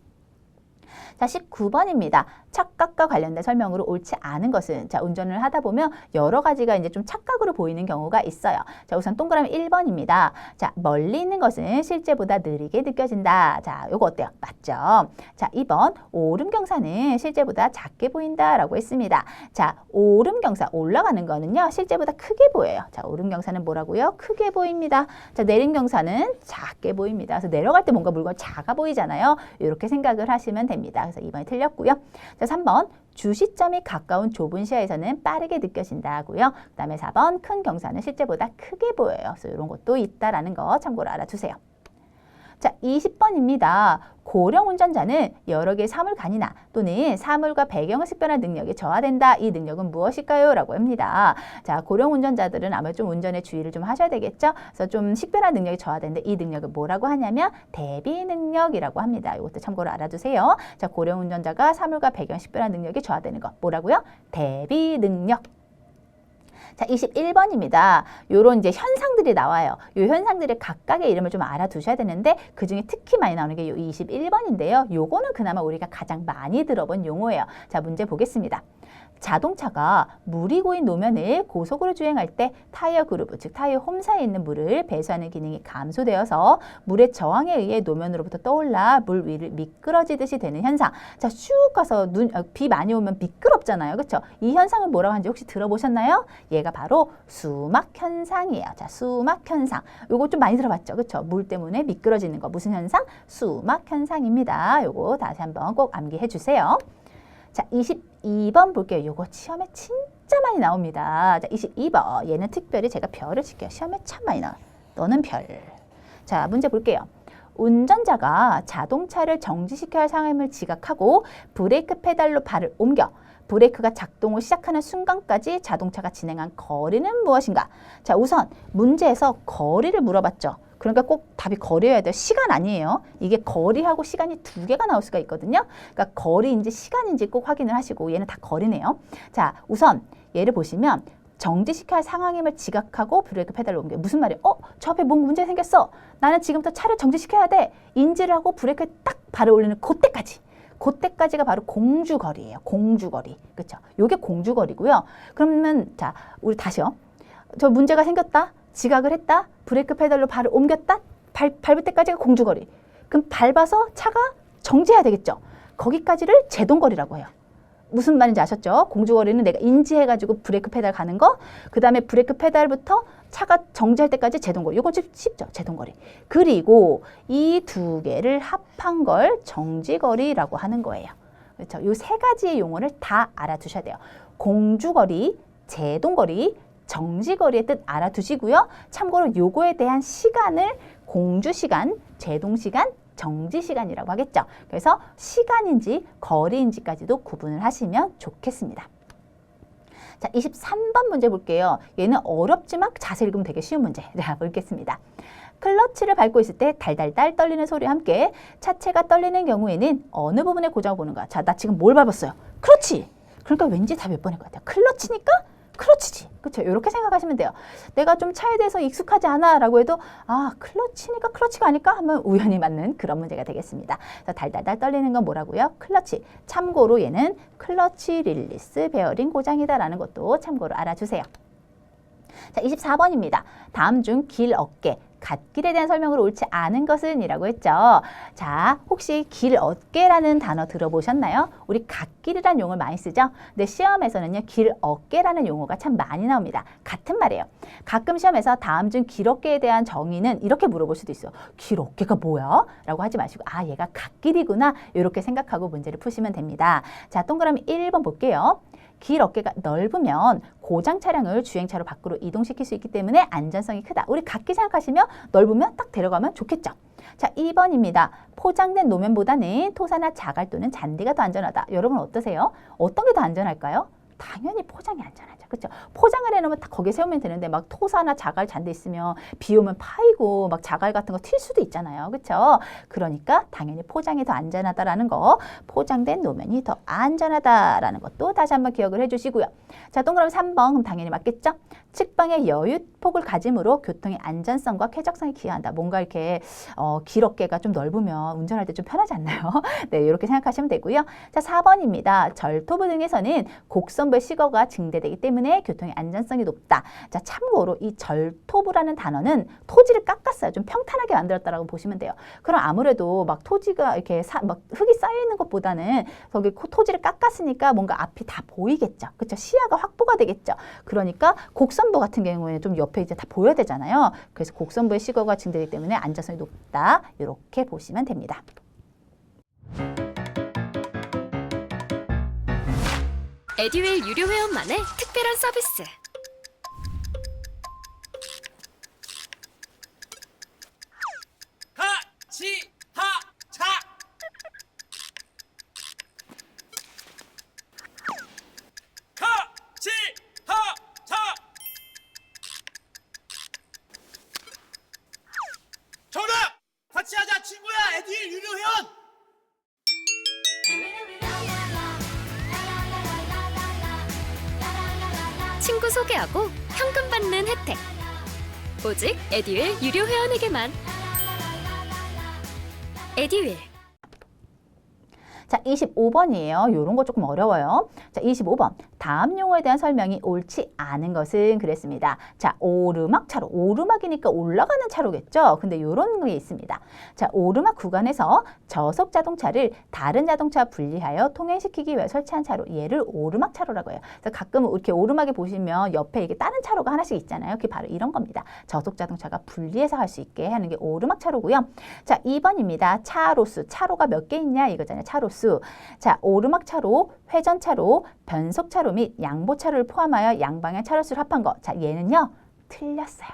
Speaker 1: 자, 19번입니다. 착각과 관련된 설명으로 옳지 않은 것은 자, 운전을 하다 보면 여러 가지가 이제 좀 착각으로 보이는 경우가 있어요. 자, 우선 동그라미 1번입니다. 자, 멀리 있는 것은 실제보다 느리게 느껴진다. 자, 요거 어때요? 맞죠? 자, 2번 오름경사는 실제보다 작게 보인다라고 했습니다. 자, 오름경사 올라가는 거는요. 실제보다 크게 보여요. 자, 오름경사는 뭐라고요? 크게 보입니다. 자, 내림경사는 작게 보입니다. 그래서 내려갈 때 뭔가 물건 작아 보이잖아요. 이렇게 생각을 하시면 됩니다. 그래서 2번이 틀렸고요. 자, 3번 주시점이 가까운 좁은 시야에서는 빠르게 느껴진다고요. 그 다음에 4번 큰 경사는 실제보다 크게 보여요. 그래서 이런 것도 있다라는 거 참고로 알아두세요. 자, 20번입니다. 고령 운전자는 여러 개의 사물간이나 또는 사물과 배경을 식별할 능력이 저하된다. 이 능력은 무엇일까요? 라고 합니다. 자, 고령 운전자들은 아마 좀 운전에 주의를 좀 하셔야 되겠죠? 그래서 좀 식별할 능력이 저하되는데 이 능력을 뭐라고 하냐면 대비 능력이라고 합니다. 이것도 참고로 알아두세요. 자, 고령 운전자가 사물과 배경 식별할 능력이 저하되는 거 뭐라고요? 대비 능력. 자, 21번입니다. 요런 이제 현상들이 나와요. 요 현상들의 각각의 이름을 좀 알아두셔야 되는데 그중에 특히 많이 나오는 게 요 21번인데요. 요거는 그나마 우리가 가장 많이 들어본 용어예요. 자, 문제 보겠습니다. 자동차가 물이 고인 노면을 고속으로 주행할 때 타이어 그루브, 즉 타이어 홈 사이에 있는 물을 배수하는 기능이 감소되어서 물의 저항에 의해 노면으로부터 떠올라 물 위를 미끄러지듯이 되는 현상. 자, 쭉 가서 비 많이 오면 미끄럽잖아요. 그렇죠? 이 현상을 뭐라고 하는지 혹시 들어보셨나요? 얘가 바로 수막 현상이에요. 자, 수막 현상. 요거 좀 많이 들어봤죠? 그렇죠? 물 때문에 미끄러지는 거 무슨 현상? 수막 현상입니다. 요거 다시 한번 꼭 암기해 주세요. 자, 22번 볼게요. 요거 시험에 진짜 많이 나옵니다. 자, 22번. 얘는 특별히 제가 별을 칠게요. 시험에 참 많이 나와요. 너는 별. 자, 문제 볼게요. 운전자가 자동차를 정지시켜야 할 상황임을 지각하고 브레이크 페달로 발을 옮겨 브레이크가 작동을 시작하는 순간까지 자동차가 진행한 거리는 무엇인가? 자, 우선 문제에서 거리를 물어봤죠. 그러니까 꼭 답이 거리여야 돼요. 시간 아니에요. 이게 거리하고 시간이 두 개가 나올 수가 있거든요. 그러니까 거리인지 시간인지 꼭 확인을 하시고 얘는 다 거리네요. 자, 우선 얘를 보시면 정지시켜야 할 상황임을 지각하고 브레이크 페달을 옮겨. 무슨 말이에요? 저 앞에 뭔가 문제 생겼어. 나는 지금부터 차를 정지시켜야 돼. 인지를 하고 브레이크에 딱 발을 올리는 그때까지. 그때까지가 바로 공주거리예요. 공주거리. 그렇죠? 요게 공주거리고요. 그러면 자, 우리 다시요. 저 문제가 생겼다. 지각을 했다. 브레이크 페달로 발을 옮겼다. 밟을 때까지가 공주거리. 그럼 밟아서 차가 정지해야 되겠죠. 거기까지를 제동거리라고 해요. 무슨 말인지 아셨죠? 공주거리는 내가 인지해가지고 브레이크 페달 가는 거. 그 다음에 브레이크 페달부터 차가 정지할 때까지 제동거리. 이거 쉽죠? 제동거리. 그리고 이 두 개를 합한 걸 정지거리라고 하는 거예요. 그렇죠? 이 세 가지의 용어를 다 알아두셔야 돼요. 공주거리, 제동거리, 정지거리의 뜻 알아두시고요. 참고로 요거에 대한 시간을 공주시간, 제동시간, 정지시간이라고 하겠죠. 그래서 시간인지 거리인지까지도 구분을 하시면 좋겠습니다. 자, 23번 문제 볼게요. 얘는 어렵지만 자세히 읽으면 되게 쉬운 문제. 자, 보겠습니다. 클러치를 밟고 있을 때 달달달 떨리는 소리와 함께 차체가 떨리는 경우에는 어느 부분에 고장을 보는 거야? 자, 나 지금 뭘 밟았어요? 클러치! 그러니까 왠지 다 몇 번일 것 같아요. 클러치니까 클러치지. 그렇죠? 이렇게 생각하시면 돼요. 내가 좀 차에 대해서 익숙하지 않아 라고 해도 아, 클러치니까 클러치가 아닐까 하면 우연히 맞는 그런 문제가 되겠습니다. 그래서 달달달 떨리는 건 뭐라고요? 클러치. 참고로 얘는 클러치 릴리스 베어링 고장이다라는 것도 참고로 알아주세요. 자, 24번입니다. 다음 중 길, 어깨, 갓길에 대한 설명으로 옳지 않은 것은 이라고 했죠. 자, 혹시 길, 어깨라는 단어 들어보셨나요? 우리 갓길이라는 용어를 많이 쓰죠. 근데 시험에서는요, 길, 어깨라는 용어가 참 많이 나옵니다. 같은 말이에요. 가끔 시험에서 다음 중 길, 어깨에 대한 정의는 이렇게 물어볼 수도 있어요. 길, 어깨가 뭐야? 라고 하지 마시고 아, 얘가 갓길이구나. 이렇게 생각하고 문제를 푸시면 됩니다. 자, 동그라미 1번 볼게요. 길 어깨가 넓으면 고장 차량을 주행차로 밖으로 이동시킬 수 있기 때문에 안전성이 크다. 우리 갓길 생각하시면 넓으면 딱 데려가면 좋겠죠. 자, 2번입니다. 포장된 노면보다는 토사나 자갈 또는 잔디가 더 안전하다. 여러분 어떠세요? 어떤 게 더 안전할까요? 당연히 포장이 안전하죠. 그렇죠? 포장을 해놓으면 딱 거기에 세우면 되는데 막 토사나 자갈 잔디 있으면 비 오면 파이고 막 자갈 같은 거 튈 수도 있잖아요. 그렇죠? 그러니까 당연히 포장이 더 안전하다라는 거, 포장된 노면이 더 안전하다라는 것도 다시 한번 기억을 해주시고요. 자, 동그라미 3번 그럼 당연히 맞겠죠? 측방의 여유폭을 가짐으로 교통의 안전성과 쾌적성에 기여한다. 뭔가 이렇게 길 어깨가 좀 넓으면 운전할 때 좀 편하지 않나요? 네, 이렇게 생각하시면 되고요. 자, 4번입니다. 절토부 등에서는 곡선부의 시거가 증대되기 때문에 교통의 안전성이 높다. 자, 참고로 이 절토부라는 단어는 토지를 깎았어요. 좀 평탄하게 만들었다라고 보시면 돼요. 그럼 아무래도 막 토지가 이렇게 막 흙이 쌓여 있는 것보다는 거기 토지를 깎았으니까 뭔가 앞이 다 보이겠죠. 그렇죠? 시야가 확보가 되겠죠. 그러니까 곡선부 같은 경우에는 좀 옆에 이제 다 보여야 되잖아요. 그래서 곡선부의 시거가 증대되기 때문에 안전성이 높다. 이렇게 보시면 됩니다.
Speaker 2: 에듀윌 유료 회원만의 특별한 서비스.
Speaker 3: 같이 하자. 같이 하자. 정답! 같이 하자 친구야. 에듀윌 유료 회원.
Speaker 2: 친구 소개하고 현금 받는 혜택. 오직 에듀윌 유료 회원에게만. 에듀윌.
Speaker 1: 자, 25번이에요. 요런 거 조금 어려워요. 자, 25번. 다음 용어에 대한 설명이 옳지 않은 것은 그랬습니다. 자, 오르막 차로. 오르막이니까 올라가는 차로겠죠? 근데 요런 게 있습니다. 자, 오르막 구간에서 저속 자동차를 다른 자동차와 분리하여 통행시키기 위해 설치한 차로. 얘를 오르막 차로라고 해요. 그래서 가끔 이렇게 오르막에 보시면 옆에 이게 다른 차로가 하나씩 있잖아요. 그게 바로 이런 겁니다. 저속 자동차가 분리해서 할 수 있게 하는 게 오르막 차로고요. 자, 2번입니다. 차로수. 차로가 몇 개 있냐? 이거잖아요. 차로수. 자, 오르막 차로, 회전 차로, 변속 차로 및 양보 차로를 포함하여 양방향 차로수를 합한 거. 자, 얘는요. 틀렸어요.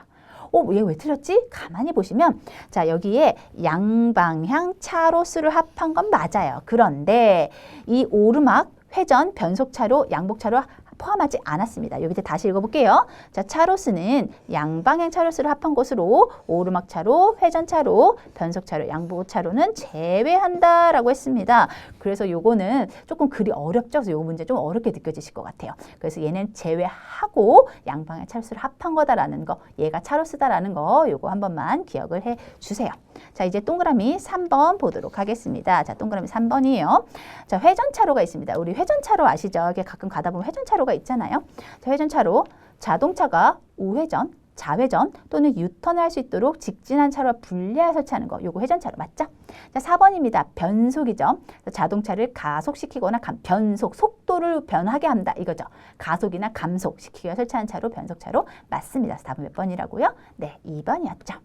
Speaker 1: 얘 왜 틀렸지? 가만히 보시면 자, 여기에 양방향 차로수를 합한 건 맞아요. 그런데 이 오르막, 회전, 변속 차로, 양복 차로 포함하지 않았습니다. 여기 다시 읽어볼게요. 자, 차로수는 양방향 차로수를 합한 것으로 오르막 차로, 회전 차로, 변속 차로, 양보 차로는 제외한다라고 했습니다. 그래서 요거는 조금 글이 어렵죠. 그래서 요 문제 좀 어렵게 느껴지실 것 같아요. 그래서 얘는 제외하고 양방향 차로수를 합한 거다라는 거, 얘가 차로수다라는 거 요거 한 번만 기억을 해 주세요. 자, 이제 동그라미 3번 보도록 하겠습니다. 자, 동그라미 3번이에요. 자, 회전차로가 있습니다. 우리 회전차로 아시죠? 이게 가끔 가다 보면 회전차로가 있잖아요. 자, 회전차로, 자동차가 우회전, 좌회전 또는 유턴을 할 수 있도록 직진한 차로와 분리하여 설치하는 거. 요거 회전차로 맞죠? 자, 4번입니다. 변속이죠. 자동차를 가속시키거나 변속, 속도를 변하게 한다. 이거죠. 가속이나 감속시키기 위해 설치한 차로, 변속차로 맞습니다. 그래서 답은 몇 번이라고요? 네, 2번이었죠.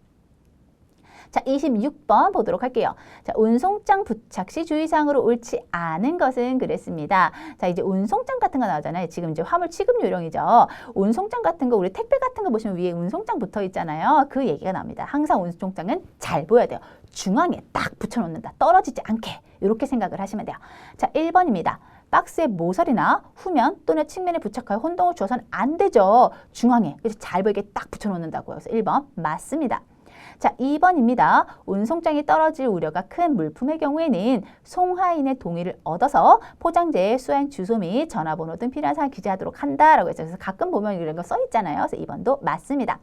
Speaker 1: 자, 26번 보도록 할게요. 자, 운송장 부착 시 주의사항으로 옳지 않은 것은 그랬습니다. 자, 이제 운송장 같은 거 나오잖아요. 지금 이제 화물 취급 요령이죠. 운송장 같은 거, 우리 택배 같은 거 보시면 위에 운송장 붙어 있잖아요. 그 얘기가 나옵니다. 항상 운송장은 잘 보여야 돼요. 중앙에 딱 붙여놓는다. 떨어지지 않게. 이렇게 생각을 하시면 돼요. 자, 1번입니다. 박스에 모서리나 후면 또는 측면에 부착하여 혼동을 주어서는 안 되죠. 중앙에. 그래서 잘 보이게 딱 붙여놓는다고요. 그래서 1번 맞습니다. 자, 2번입니다. 운송장이 떨어질 우려가 큰 물품의 경우에는 송화인의 동의를 얻어서 포장재의 수행 주소 및 전화번호 등 필요한 사항 기재하도록 한다라고 했어요. 그래서 가끔 보면 이런 거 써 있잖아요. 그래서 2번도 맞습니다.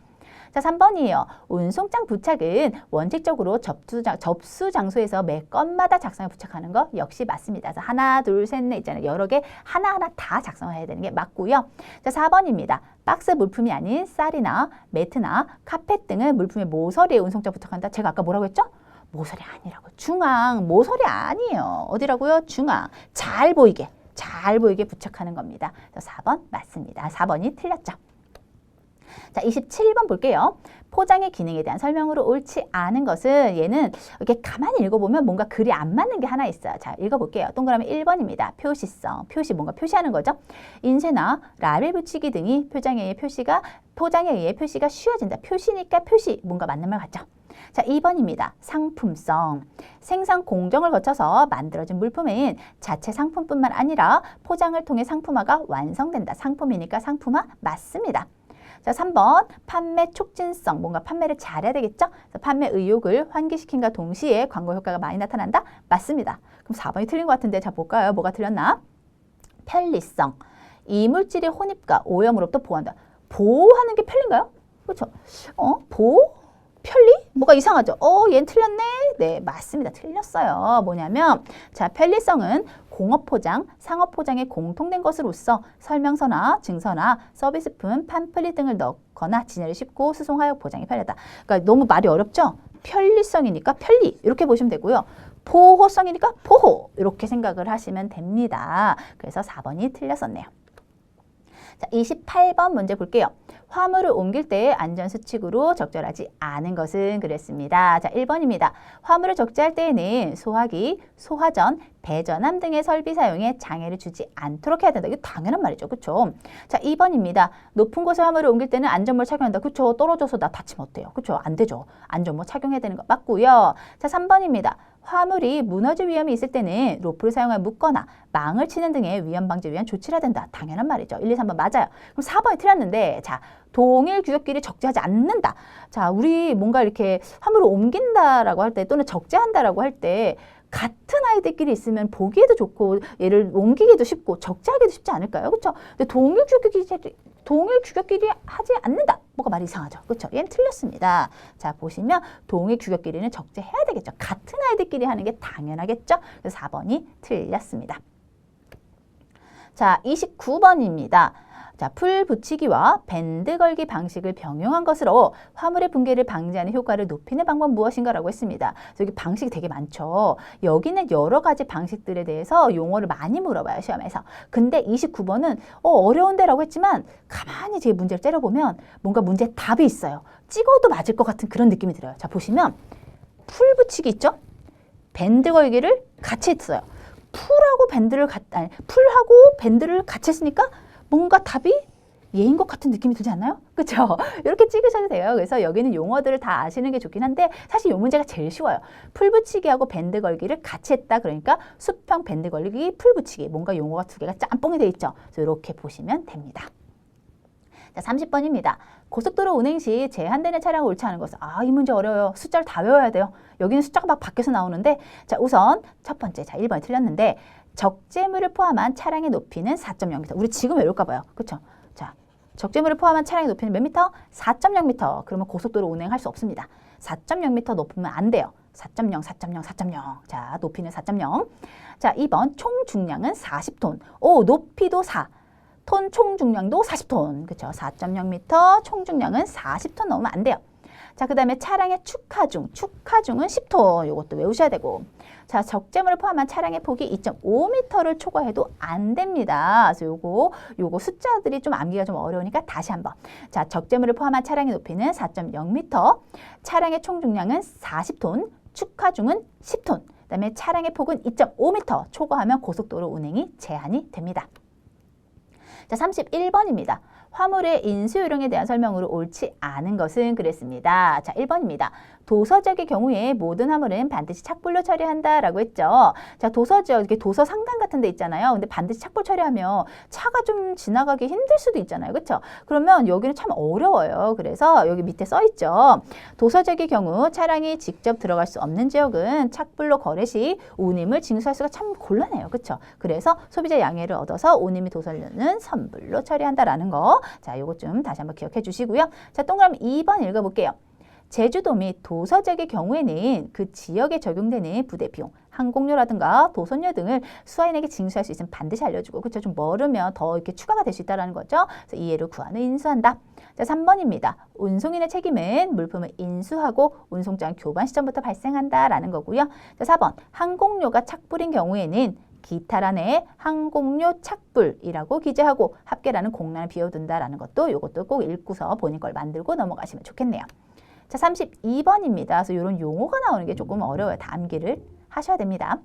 Speaker 1: 자, 3번이에요. 운송장 부착은 원칙적으로 접수 장소에서 매 건마다 작성해 부착하는 거 역시 맞습니다. 그래서 하나, 둘, 셋, 넷 있잖아요. 여러 개 하나하나 다 작성해야 되는 게 맞고요. 자, 4번입니다. 박스 물품이 아닌 쌀이나 매트나 카펫 등은 물품의 모서리에 운송장 부착한다. 제가 아까 뭐라고 했죠? 모서리 아니라고. 중앙. 모서리 아니에요. 어디라고요? 중앙. 잘 보이게 부착하는 겁니다. 그래서 4번 맞습니다. 4번이 틀렸죠. 자, 27번 볼게요. 포장의 기능에 대한 설명으로 옳지 않은 것은 얘는 이렇게 가만히 읽어보면 뭔가 글이 안 맞는 게 하나 있어요. 자, 읽어볼게요. 동그라미 1번입니다. 표시성. 표시, 뭔가 표시하는 거죠. 인쇄나 라벨 붙이기 등이 포장에 의해 표시가 쉬워진다. 표시니까 표시. 뭔가 맞는 말 같죠? 자, 2번입니다. 상품성. 생산 공정을 거쳐서 만들어진 물품은 자체 상품뿐만 아니라 포장을 통해 상품화가 완성된다. 상품이니까 상품화 맞습니다. 자, 3번 판매 촉진성. 뭔가 판매를 잘해야 되겠죠? 그래서 판매 의욕을 환기시킨과 동시에 광고 효과가 많이 나타난다? 맞습니다. 그럼 4번이 틀린 것 같은데 자 볼까요? 뭐가 틀렸나? 편리성. 이물질의 혼입과 오염으로부터 보호한다. 보호하는 게 편리인가요? 그렇죠? 보호? 편리? 뭐가 이상하죠? 얘는 틀렸네? 네, 맞습니다. 틀렸어요. 뭐냐면 자, 편리성은 공업포장, 상업포장에 공통된 것으로서 설명서나 증서나 서비스품, 팜플릿 등을 넣거나 진열이 쉽고 수송하여 보장이 편리하다. 그러니까 너무 말이 어렵죠? 편리성이니까 편리 이렇게 보시면 되고요. 보호성이니까 보호 이렇게 생각을 하시면 됩니다. 그래서 4번이 틀렸었네요. 자, 28번 문제 볼게요. 화물을 옮길 때 안전수칙으로 적절하지 않은 것은 그랬습니다. 자, 1번입니다. 화물을 적재할 때에는 소화기, 소화전, 배전함 등의 설비 사용에 장애를 주지 않도록 해야 된다. 이거 당연한 말이죠. 그렇죠? 자, 2번입니다. 높은 곳에 화물을 옮길 때는 안전모 착용한다. 그렇죠? 떨어져서 나 다치면 어때요? 그렇죠? 안 되죠. 안전모 착용해야 되는 거 맞고요. 자, 3번입니다. 화물이 무너질 위험이 있을 때는 로프를 사용하여 묶거나 망을 치는 등의 위험 방지를 위한 조치를 해야 된다. 당연한 말이죠. 1, 2, 3번 맞아요. 그럼 4번이 틀렸는데 자, 동일 규격끼리 적재하지 않는다. 자, 우리 뭔가 이렇게 화물을 옮긴다라고 할 때 또는 적재한다라고 할 때 같은 아이들끼리 있으면 보기에도 좋고 얘를 옮기기도 쉽고 적재하기도 쉽지 않을까요? 그렇죠? 근데 동일 규격끼리 하지 않는다. 뭐가 말이 이상하죠? 그렇죠? 얘는 틀렸습니다. 자, 보시면 동일 규격끼리는 적재해야 되겠죠. 같은 아이들끼리 하는 게 당연하겠죠? 그래서 4번이 틀렸습니다. 자, 29번입니다. 자, 풀 붙이기와 밴드 걸기 방식을 병용한 것으로 화물의 붕괴를 방지하는 효과를 높이는 방법 무엇인가라고 했습니다. 여기 방식이 되게 많죠. 여기는 여러 가지 방식들에 대해서 용어를 많이 물어봐요, 시험에서. 근데 29번은 어려운데라고 했지만 가만히 제 문제를 째려보면 뭔가 문제에 답이 있어요. 찍어도 맞을 것 같은 그런 느낌이 들어요. 자, 보시면 풀 붙이기 있죠? 밴드 걸기를 같이 했어요. 풀하고 밴드를 같이 했으니까 뭔가 답이 얘인 것 같은 느낌이 들지 않나요? 그렇죠? 이렇게 찍으셔도 돼요. 그래서 여기는 용어들을 다 아시는 게 좋긴 한데 사실 이 문제가 제일 쉬워요. 풀 붙이기하고 밴드 걸기를 같이 했다. 그러니까 수평 밴드 걸기, 풀 붙이기. 뭔가 용어가 두 개가 짬뽕이 돼 있죠. 그래서 이렇게 보시면 됩니다. 자, 30번입니다. 고속도로 운행 시 제한되는 차량을 옳지 않은 것은 이 문제 어려워요. 숫자를 다 외워야 돼요. 여기는 숫자가 막 바뀌어서 나오는데 자, 우선 첫 번째, 자, 1번이 틀렸는데 적재물을 포함한 차량의 높이는 4.0m. 우리 지금 외울까 봐요. 그렇죠? 자, 적재물을 포함한 차량의 높이는 몇 미터? 4.0m. 그러면 고속도로 운행할 수 없습니다. 4.0m 높으면 안 돼요. 4.0, 4.0, 4.0. 자, 높이는 4.0. 자, 2번 총 중량은 40톤. 높이도 4. 톤 총 중량도 40톤. 그렇죠? 4.0m 총 중량은 40톤 넘으면 안 돼요. 자, 그 다음에 차량의 축하중. 축하중은 10톤. 이것도 외우셔야 되고. 자, 적재물을 포함한 차량의 폭이 2.5m를 초과해도 안 됩니다. 그래서 요거 숫자들이 좀 암기가 좀 어려우니까 다시 한번. 자, 적재물을 포함한 차량의 높이는 4.0m, 차량의 총 중량은 40톤, 축하중은 10톤. 그다음에 차량의 폭은 2.5m 초과하면 고속도로 운행이 제한이 됩니다. 자, 31번입니다. 화물의 인수요령에 대한 설명으로 옳지 않은 것은 그랬습니다. 자, 1번입니다. 도서지역의 경우에 모든 화물은 반드시 착불로 처리한다라고 했죠. 자, 도서지역, 이렇게 도서 상간 같은 데 있잖아요. 근데 반드시 착불 처리하면 차가 좀 지나가기 힘들 수도 있잖아요. 그렇죠? 그러면 여기는 참 어려워요. 그래서 여기 밑에 써 있죠. 도서지역의 경우 차량이 직접 들어갈 수 없는 지역은 착불로 거래 시 운임을 징수할 수가 참 곤란해요. 그렇죠? 그래서 소비자 양해를 얻어서 운임이 도서료는 선불로 처리한다라는 거. 자, 요거 좀 다시 한번 기억해 주시고요. 자, 동그라미 2번 읽어볼게요. 제주도 및 도서지역의 경우에는 그 지역에 적용되는 부대 비용, 항공료라든가 도선료 등을 수화인에게 징수할 수 있으면 반드시 알려주고, 그렇죠? 좀 멀으면 더 이렇게 추가가 될 수 있다는 거죠. 그래서 이해를 구하는 인수한다. 자, 3번입니다. 운송인의 책임은 물품을 인수하고 운송장 교반 시점부터 발생한다라는 거고요. 자, 4번 항공료가 착불인 경우에는 기타란에 항공료 착불이라고 기재하고 합계라는 공란을 비워둔다라는 것도 이것도 꼭 읽고서 본인 걸 만들고 넘어가시면 좋겠네요. 자, 32번입니다. 그래서 이런 용어가 나오는 게 조금 어려워요. 다 암기를 하셔야 됩니다.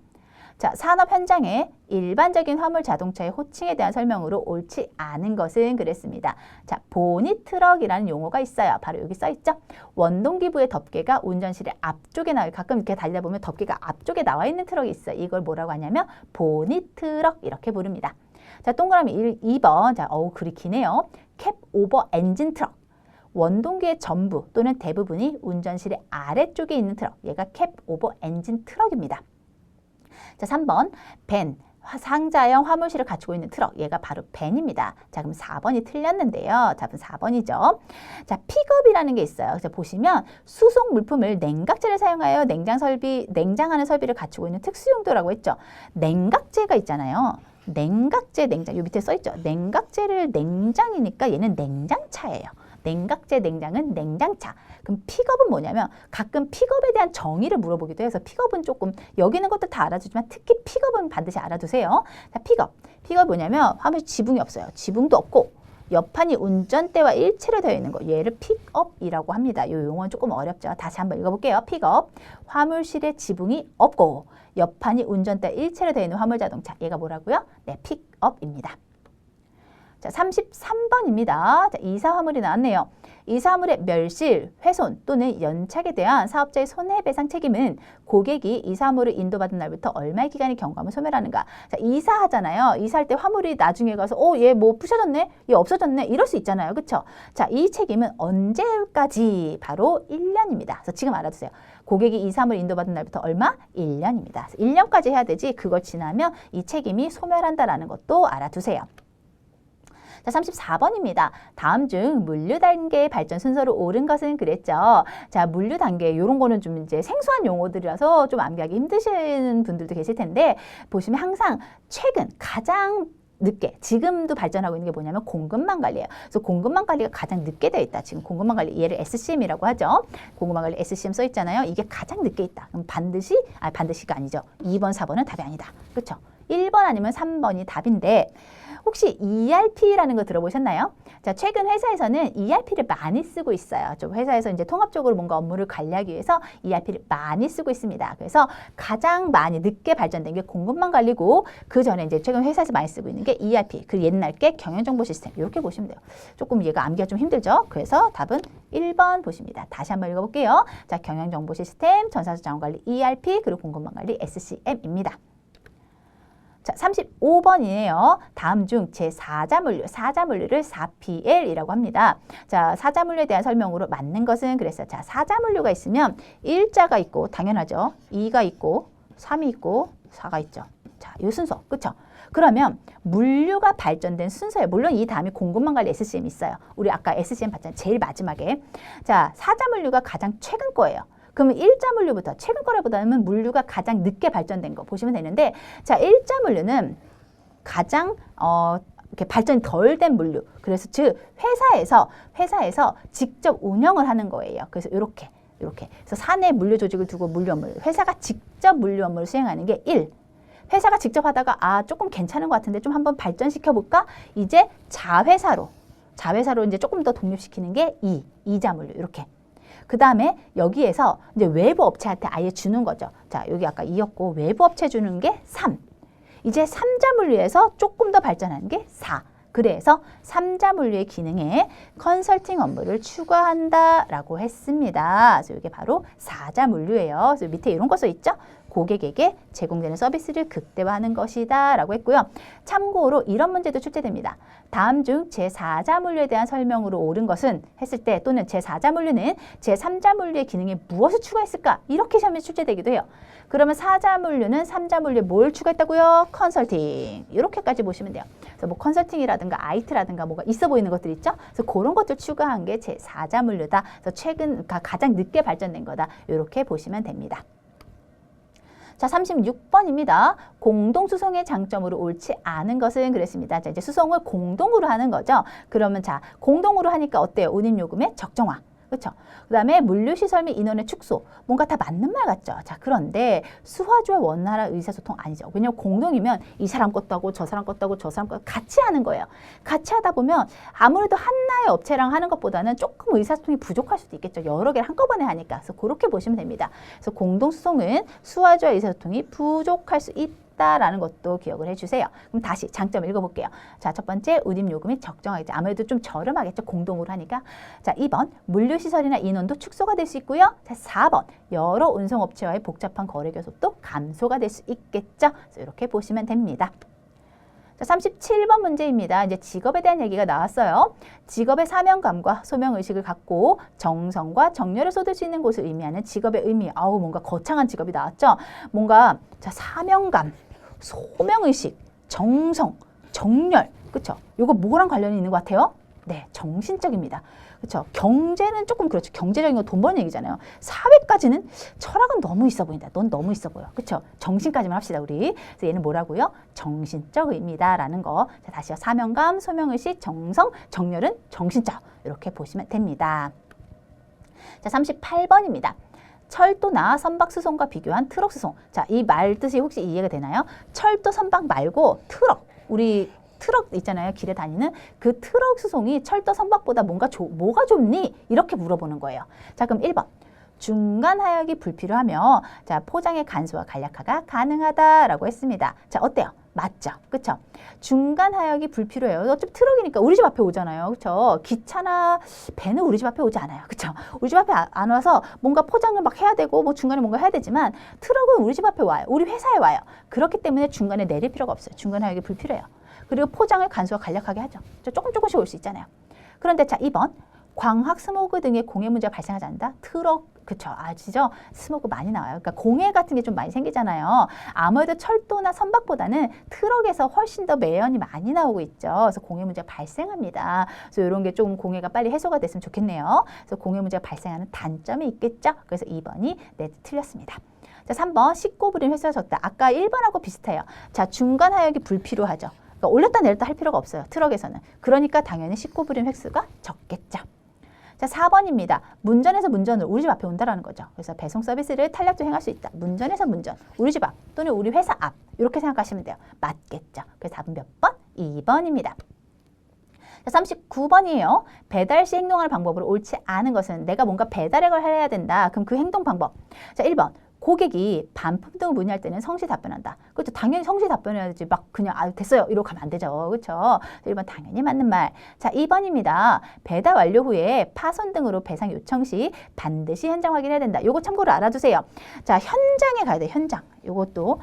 Speaker 1: 자, 산업 현장에 일반적인 화물 자동차의 호칭에 대한 설명으로 옳지 않은 것은 그랬습니다. 자, 보니 트럭이라는 용어가 있어요. 바로 여기 써 있죠. 원동 기부의 덮개가 운전실의 앞쪽에 나와요. 가끔 이렇게 달리다 보면 덮개가 앞쪽에 나와 있는 트럭이 있어요. 이걸 뭐라고 하냐면 보니 트럭 이렇게 부릅니다. 자, 동그라미 2번. 자, 글이 기네요. 캡 오버 엔진 트럭. 원동기의 전부 또는 대부분이 운전실의 아래쪽에 있는 트럭. 얘가 캡 오버 엔진 트럭입니다. 자, 3번 밴. 상자형 화물실을 갖추고 있는 트럭. 얘가 바로 밴입니다. 자, 그럼 4번이 틀렸는데요. 답은 4번이죠. 자, 픽업이라는 게 있어요. 자, 보시면 수송 물품을 냉각제를 사용하여 냉장하는 설비를 갖추고 있는 특수용도라고 했죠. 냉각제가 있잖아요. 냉각제, 냉장. 요 밑에 써 있죠. 냉각제를 냉장이니까 얘는 냉장차예요. 냉각제 냉장은 냉장차. 그럼 픽업은 뭐냐면 가끔 픽업에 대한 정의를 물어보기도 해서 픽업은 조금 여기 있는 것도 다 알아주지만 특히 픽업은 반드시 알아두세요. 자, 픽업. 픽업 뭐냐면 화물 지붕이 없어요. 지붕도 없고 옆판이 운전대와 일체로 되어 있는 거. 얘를 픽업이라고 합니다. 이 용어는 조금 어렵죠. 다시 한번 읽어볼게요. 픽업. 화물실에 지붕이 없고 옆판이 운전대와 일체로 되어 있는 화물 자동차. 얘가 뭐라고요? 네, 픽업입니다. 자, 33번입니다. 자, 이사 화물이 나왔네요. 이사 화물의 멸실, 훼손 또는 연착에 대한 사업자의 손해배상 책임은 고객이 이사 화물을 인도받은 날부터 얼마의 기간이 경과하면 소멸하는가. 자, 이사하잖아요. 이사할 때 화물이 나중에 가서 얘 뭐 부셔졌네? 얘 없어졌네? 이럴 수 있잖아요. 그렇죠? 자, 이 책임은 언제까지? 바로 1년입니다. 그래서 지금 알아두세요. 고객이 이사 화물 인도받은 날부터 얼마? 1년입니다. 1년까지 해야 되지 그걸 지나면 이 책임이 소멸한다라는 것도 알아두세요. 자, 34번입니다. 다음 중 물류 단계의 발전 순서로 옳은 것은 그랬죠. 자, 물류 단계 이런 거는 좀 이제 생소한 용어들이라서 좀 암기하기 힘드시는 분들도 계실 텐데 보시면 항상 최근 가장 늦게 지금도 발전하고 있는 게 뭐냐면 공급망 관리예요. 그래서 공급망 관리가 가장 늦게 되어 있다. 지금 공급망 관리 얘를 SCM이라고 하죠. 공급망 관리 SCM 써 있잖아요. 이게 가장 늦게 있다. 그럼 반드시가 아니죠. 2번, 4번은 답이 아니다. 그렇죠? 1번 아니면 3번이 답인데 혹시 ERP라는 거 들어보셨나요? 자, 최근 회사에서는 ERP를 많이 쓰고 있어요. 좀 회사에서 이제 통합적으로 뭔가 업무를 관리하기 위해서 ERP를 많이 쓰고 있습니다. 그래서 가장 많이 늦게 발전된 게 공급망 관리고 그 전에 이제 최근 회사에서 많이 쓰고 있는 게 ERP, 그 옛날 게 경영정보 시스템 이렇게 보시면 돼요. 조금 얘가 암기가 좀 힘들죠? 그래서 답은 1번 보십니다. 다시 한번 읽어볼게요. 자, 경영정보 시스템, 전사수 자원관리 ERP, 그리고 공급망 관리 SCM입니다. 자, 35번이에요. 다음 중 제4자물류, 4자물류를 4PL이라고 합니다. 자, 4자물류에 대한 설명으로 맞는 것은 그랬어요. 자, 4자물류가 있으면 1자가 있고 당연하죠. 2가 있고 3이 있고 4가 있죠. 자, 이 순서, 그쵸? 그러면 물류가 발전된 순서예요. 물론 이 다음에 공급망 관리 SCM 있어요. 우리 아까 SCM 봤잖아요. 제일 마지막에. 자, 4자물류가 가장 최근 거예요. 그러면 1자 물류부터 최근 거래보다는 물류가 가장 늦게 발전된 거 보시면 되는데 자, 1자 물류는 가장 이렇게 발전이 덜 된 물류. 그래서 즉 회사에서 직접 운영을 하는 거예요. 그래서 이렇게 그래서 사내 물류 조직을 두고 물류 업무를 회사가 직접 물류 업무를 수행하는 게 1. 회사가 직접 하다가 조금 괜찮은 것 같은데 좀 한번 발전시켜 볼까? 이제 자회사로 이제 조금 더 독립시키는 게 2. 이자 물류 이렇게. 그 다음에 여기에서 이제 외부 업체한테 아예 주는 거죠. 자, 여기 아까 2였고 외부 업체 주는 게 3. 이제 3자 물류에서 조금 더 발전하는 게 4. 그래서 3자 물류의 기능에 컨설팅 업무를 추가한다라고 했습니다. 그래서 이게 바로 4자 물류예요. 그래서 밑에 이런 거 써 있죠? 고객에게 제공되는 서비스를 극대화하는 것이다 라고 했고요. 참고로 이런 문제도 출제됩니다. 다음 중 제4자 물류에 대한 설명으로 옳은 것은 했을 때 또는 제4자 물류는 제3자 물류의 기능에 무엇을 추가했을까? 이렇게 시험에 출제되기도 해요. 그러면 4자 물류는 3자 물류에 뭘 추가했다고요? 컨설팅. 이렇게까지 보시면 돼요. 그래서 뭐 컨설팅이라든가 IT라든가 뭐가 있어 보이는 것들 있죠? 그래서 그런 것들 추가한 게 제4자 물류다. 그래서 그러니까 가장 늦게 발전된 거다. 이렇게 보시면 됩니다. 자, 36번입니다. 공동수송의 장점으로 옳지 않은 것은 그랬습니다. 자, 이제 수송을 공동으로 하는 거죠. 그러면 자, 공동으로 하니까 어때요? 운임요금의 적정화. 그렇죠? 그 다음에 물류시설 및 인원의 축소. 뭔가 다 맞는 말 같죠? 자, 그런데 수화조와 원활한 의사소통 아니죠. 왜냐면 공동이면 이 사람 것도 하고 저 사람 것도 하고 저 사람 것도 같이 하는 거예요. 같이 하다 보면 아무래도 하나의 업체랑 하는 것보다는 조금 의사소통이 부족할 수도 있겠죠. 여러 개를 한꺼번에 하니까. 그래서 그렇게 보시면 됩니다. 그래서 공동수송은 수화조와 의사소통이 부족할 수 있다. 라는 것도 기억을 해주세요. 그럼 다시 장점 읽어볼게요. 자, 첫 번째 운임요금이 적정하겠죠. 아무래도 좀 저렴하겠죠. 공동으로 하니까. 자, 2번 물류시설이나 인원도 축소가 될 수 있고요. 자, 4번 여러 운송업체와의 복잡한 거래 교섭도 감소가 될 수 있겠죠. 그래서 이렇게 보시면 됩니다. 자, 37번 문제입니다. 이제 직업에 대한 얘기가 나왔어요. 직업의 사명감과 소명의식을 갖고 정성과 정열을 쏟을 수 있는 곳을 의미하는 직업의 의미. 아우, 뭔가 거창한 직업이 나왔죠. 뭔가 자, 사명감, 소명의식, 정성, 정열. 그렇죠? 이거 뭐랑 관련이 있는 것 같아요? 네, 정신적입니다. 그렇죠? 경제는 조금 그렇죠. 경제적인 건 돈 버는 얘기잖아요. 사회까지는 철학은 너무 있어 보인다. 넌 너무 있어 보여. 그렇죠? 정신까지만 합시다, 우리. 그래서 얘는 뭐라고요? 정신적 의미다라는 거. 자, 다시요. 사명감, 소명의식, 정성, 정열은 정신적. 이렇게 보시면 됩니다. 자, 38번입니다. 철도나 선박수송과 비교한 트럭수송. 자, 이 말 뜻이 혹시 이해가 되나요? 철도 선박 말고 트럭. 우리 트럭 있잖아요. 길에 다니는 그 트럭 수송이 철도 선박보다 뭐가 좋니? 이렇게 물어보는 거예요. 자, 그럼 1번. 중간 하역이 불필요하며 자, 포장의 간소화 간략화가 가능하다라고 했습니다. 자, 어때요? 맞죠? 그쵸? 중간 하역이 불필요해요. 어차피 트럭이니까 우리 집 앞에 오잖아요. 그쵸? 기차나 배는 우리 집 앞에 오지 않아요. 그쵸? 우리 집 앞에 안 와서 뭔가 포장을 막 해야 되고 뭐 중간에 뭔가 해야 되지만 트럭은 우리 집 앞에 와요. 우리 회사에 와요. 그렇기 때문에 중간에 내릴 필요가 없어요. 중간 하역이 불필요해요. 그리고 포장을 간소화 간략하게 하죠. 조금씩 올 수 있잖아요. 그런데 자, 2번. 광학, 스모그 등의 공해 문제가 발생하지 않는다. 트럭, 그쵸? 아시죠? 스모그 많이 나와요. 그러니까 공해 같은 게 좀 많이 생기잖아요. 아무래도 철도나 선박보다는 트럭에서 훨씬 더 매연이 많이 나오고 있죠. 그래서 공해 문제가 발생합니다. 그래서 이런 게 좀 공해가 빨리 해소가 됐으면 좋겠네요. 그래서 공해 문제가 발생하는 단점이 있겠죠. 그래서 2번이 네, 틀렸습니다. 자, 3번. 싣고 부림 횟수가 적다. 아까 1번하고 비슷해요. 자, 중간 하역이 불필요하죠. 그러니까 올렸다 내렸다 할 필요가 없어요. 트럭에서는. 그러니까 당연히 싣고 부림 횟수가 적겠죠. 자, 4번입니다. 문전에서 문전으로 우리 집 앞에 온다라는 거죠. 그래서 배송 서비스를 탄력도 행할 수 있다. 문전에서 문전, 우리 집 앞 또는 우리 회사 앞 이렇게 생각하시면 돼요. 맞겠죠. 그래서 답은 몇 번? 2번입니다. 자, 39번이에요. 배달 시 행동하는 방법으로 옳지 않은 것은 내가 뭔가 배달액을 해야 된다. 그럼 그 행동 방법. 자, 1번. 고객이 반품 등을 문의할 때는 성시 답변한다. 그렇죠. 당연히 성시 답변해야지 막 그냥 됐어요. 이러고 가면 안 되죠. 그렇죠. 1번 당연히 맞는 말. 자, 2번입니다. 배달 완료 후에 파손 등으로 배상 요청 시 반드시 현장 확인해야 된다. 요거 참고로 알아두세요. 자, 현장에 가야 돼. 현장. 요것도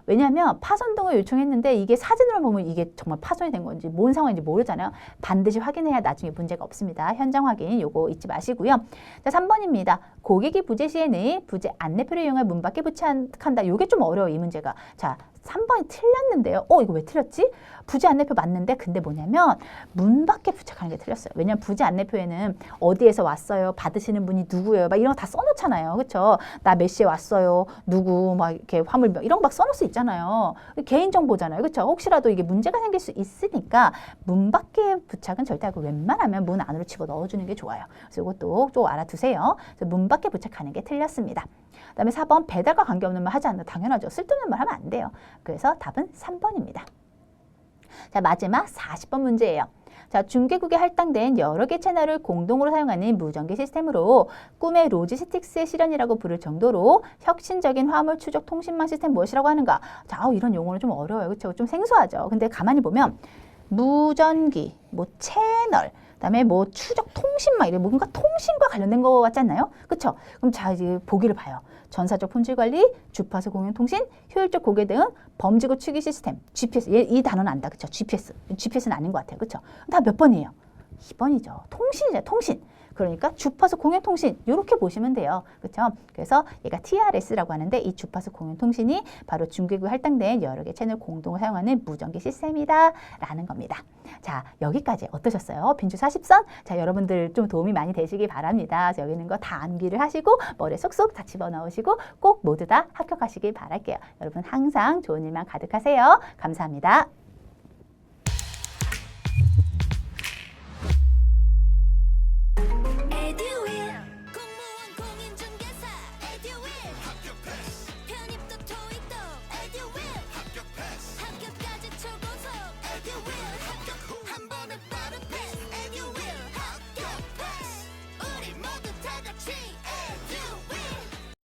Speaker 1: 왜냐하면 파손 등을 요청했는데 이게 사진으로 보면 이게 정말 파손이 된 건지 뭔 상황인지 모르잖아요. 반드시 확인해야 나중에 문제가 없습니다. 현장 확인 요거 잊지 마시고요. 자, 3번입니다. 고객이 부재 시에는 부재 안내표를 이용해 문 밖에 부착한다. 요게 좀 어려워 이 문제가. 자, 3번이 틀렸는데요. 이거 왜 틀렸지? 부지 안내표 맞는데 근데 뭐냐면 문 밖에 부착하는 게 틀렸어요. 왜냐면 부지 안내표에는 어디에서 왔어요? 받으시는 분이 누구예요? 막 이런 거 다 써놓잖아요. 그렇죠? 나 몇 시에 왔어요? 누구? 막 이렇게 화물명 이런 거 막 써놓을 수 있잖아요. 개인정보잖아요. 그렇죠? 혹시라도 이게 문제가 생길 수 있으니까 문 밖에 부착은 절대 하고 웬만하면 문 안으로 집어 넣어주는 게 좋아요. 그래서 이것도 좀 알아두세요. 그래서 문 밖에 부착하는 게 틀렸습니다. 그다음에 4번 배달과 관계없는 말 하지 않는다. 당연하죠. 쓸데없는 말 하면 안 돼요. 그래서 답은 3번입니다. 자, 마지막 40번 문제예요. 자, 중개국에 할당된 여러 개 채널을 공동으로 사용하는 무전기 시스템으로 꿈의 로지스틱스의 실현이라고 부를 정도로 혁신적인 화물 추적 통신망 시스템 무엇이라고 하는가? 자, 이런 용어는 좀 어려워요. 그렇죠? 좀 생소하죠. 근데 가만히 보면 무전기, 뭐 채널, 그다음에 뭐 추적 통신망 이래 뭔가 통신과 관련된 거 같지 않나요? 그렇죠? 그럼 자 이제 보기를 봐요. 전사적 품질 관리, 주파수 공유 통신, 효율적 고개 대응, 범지구 추기 시스템, GPS. 이 단어는 안다. 그렇죠? GPS는 아닌 것 같아요. 그렇죠? 다 몇 번이에요? 2번이죠. 통신이죠. 통신. 그러니까 주파수 공유 통신 이렇게 보시면 돼요. 그렇죠? 그래서 얘가 TRS라고 하는데 이 주파수 공유 통신이 바로 중개국에 할당된 여러 개 채널 공동으로 사용하는 무전기 시스템이다라는 겁니다. 자, 여기까지 어떠셨어요? 빈출 40선? 자, 여러분들 좀 도움이 많이 되시기 바랍니다. 그래서 여기 있는 거 다 암기를 하시고 머리에 쏙쏙 다 집어넣으시고 꼭 모두 다 합격하시길 바랄게요. 여러분 항상 좋은 일만 가득하세요. 감사합니다.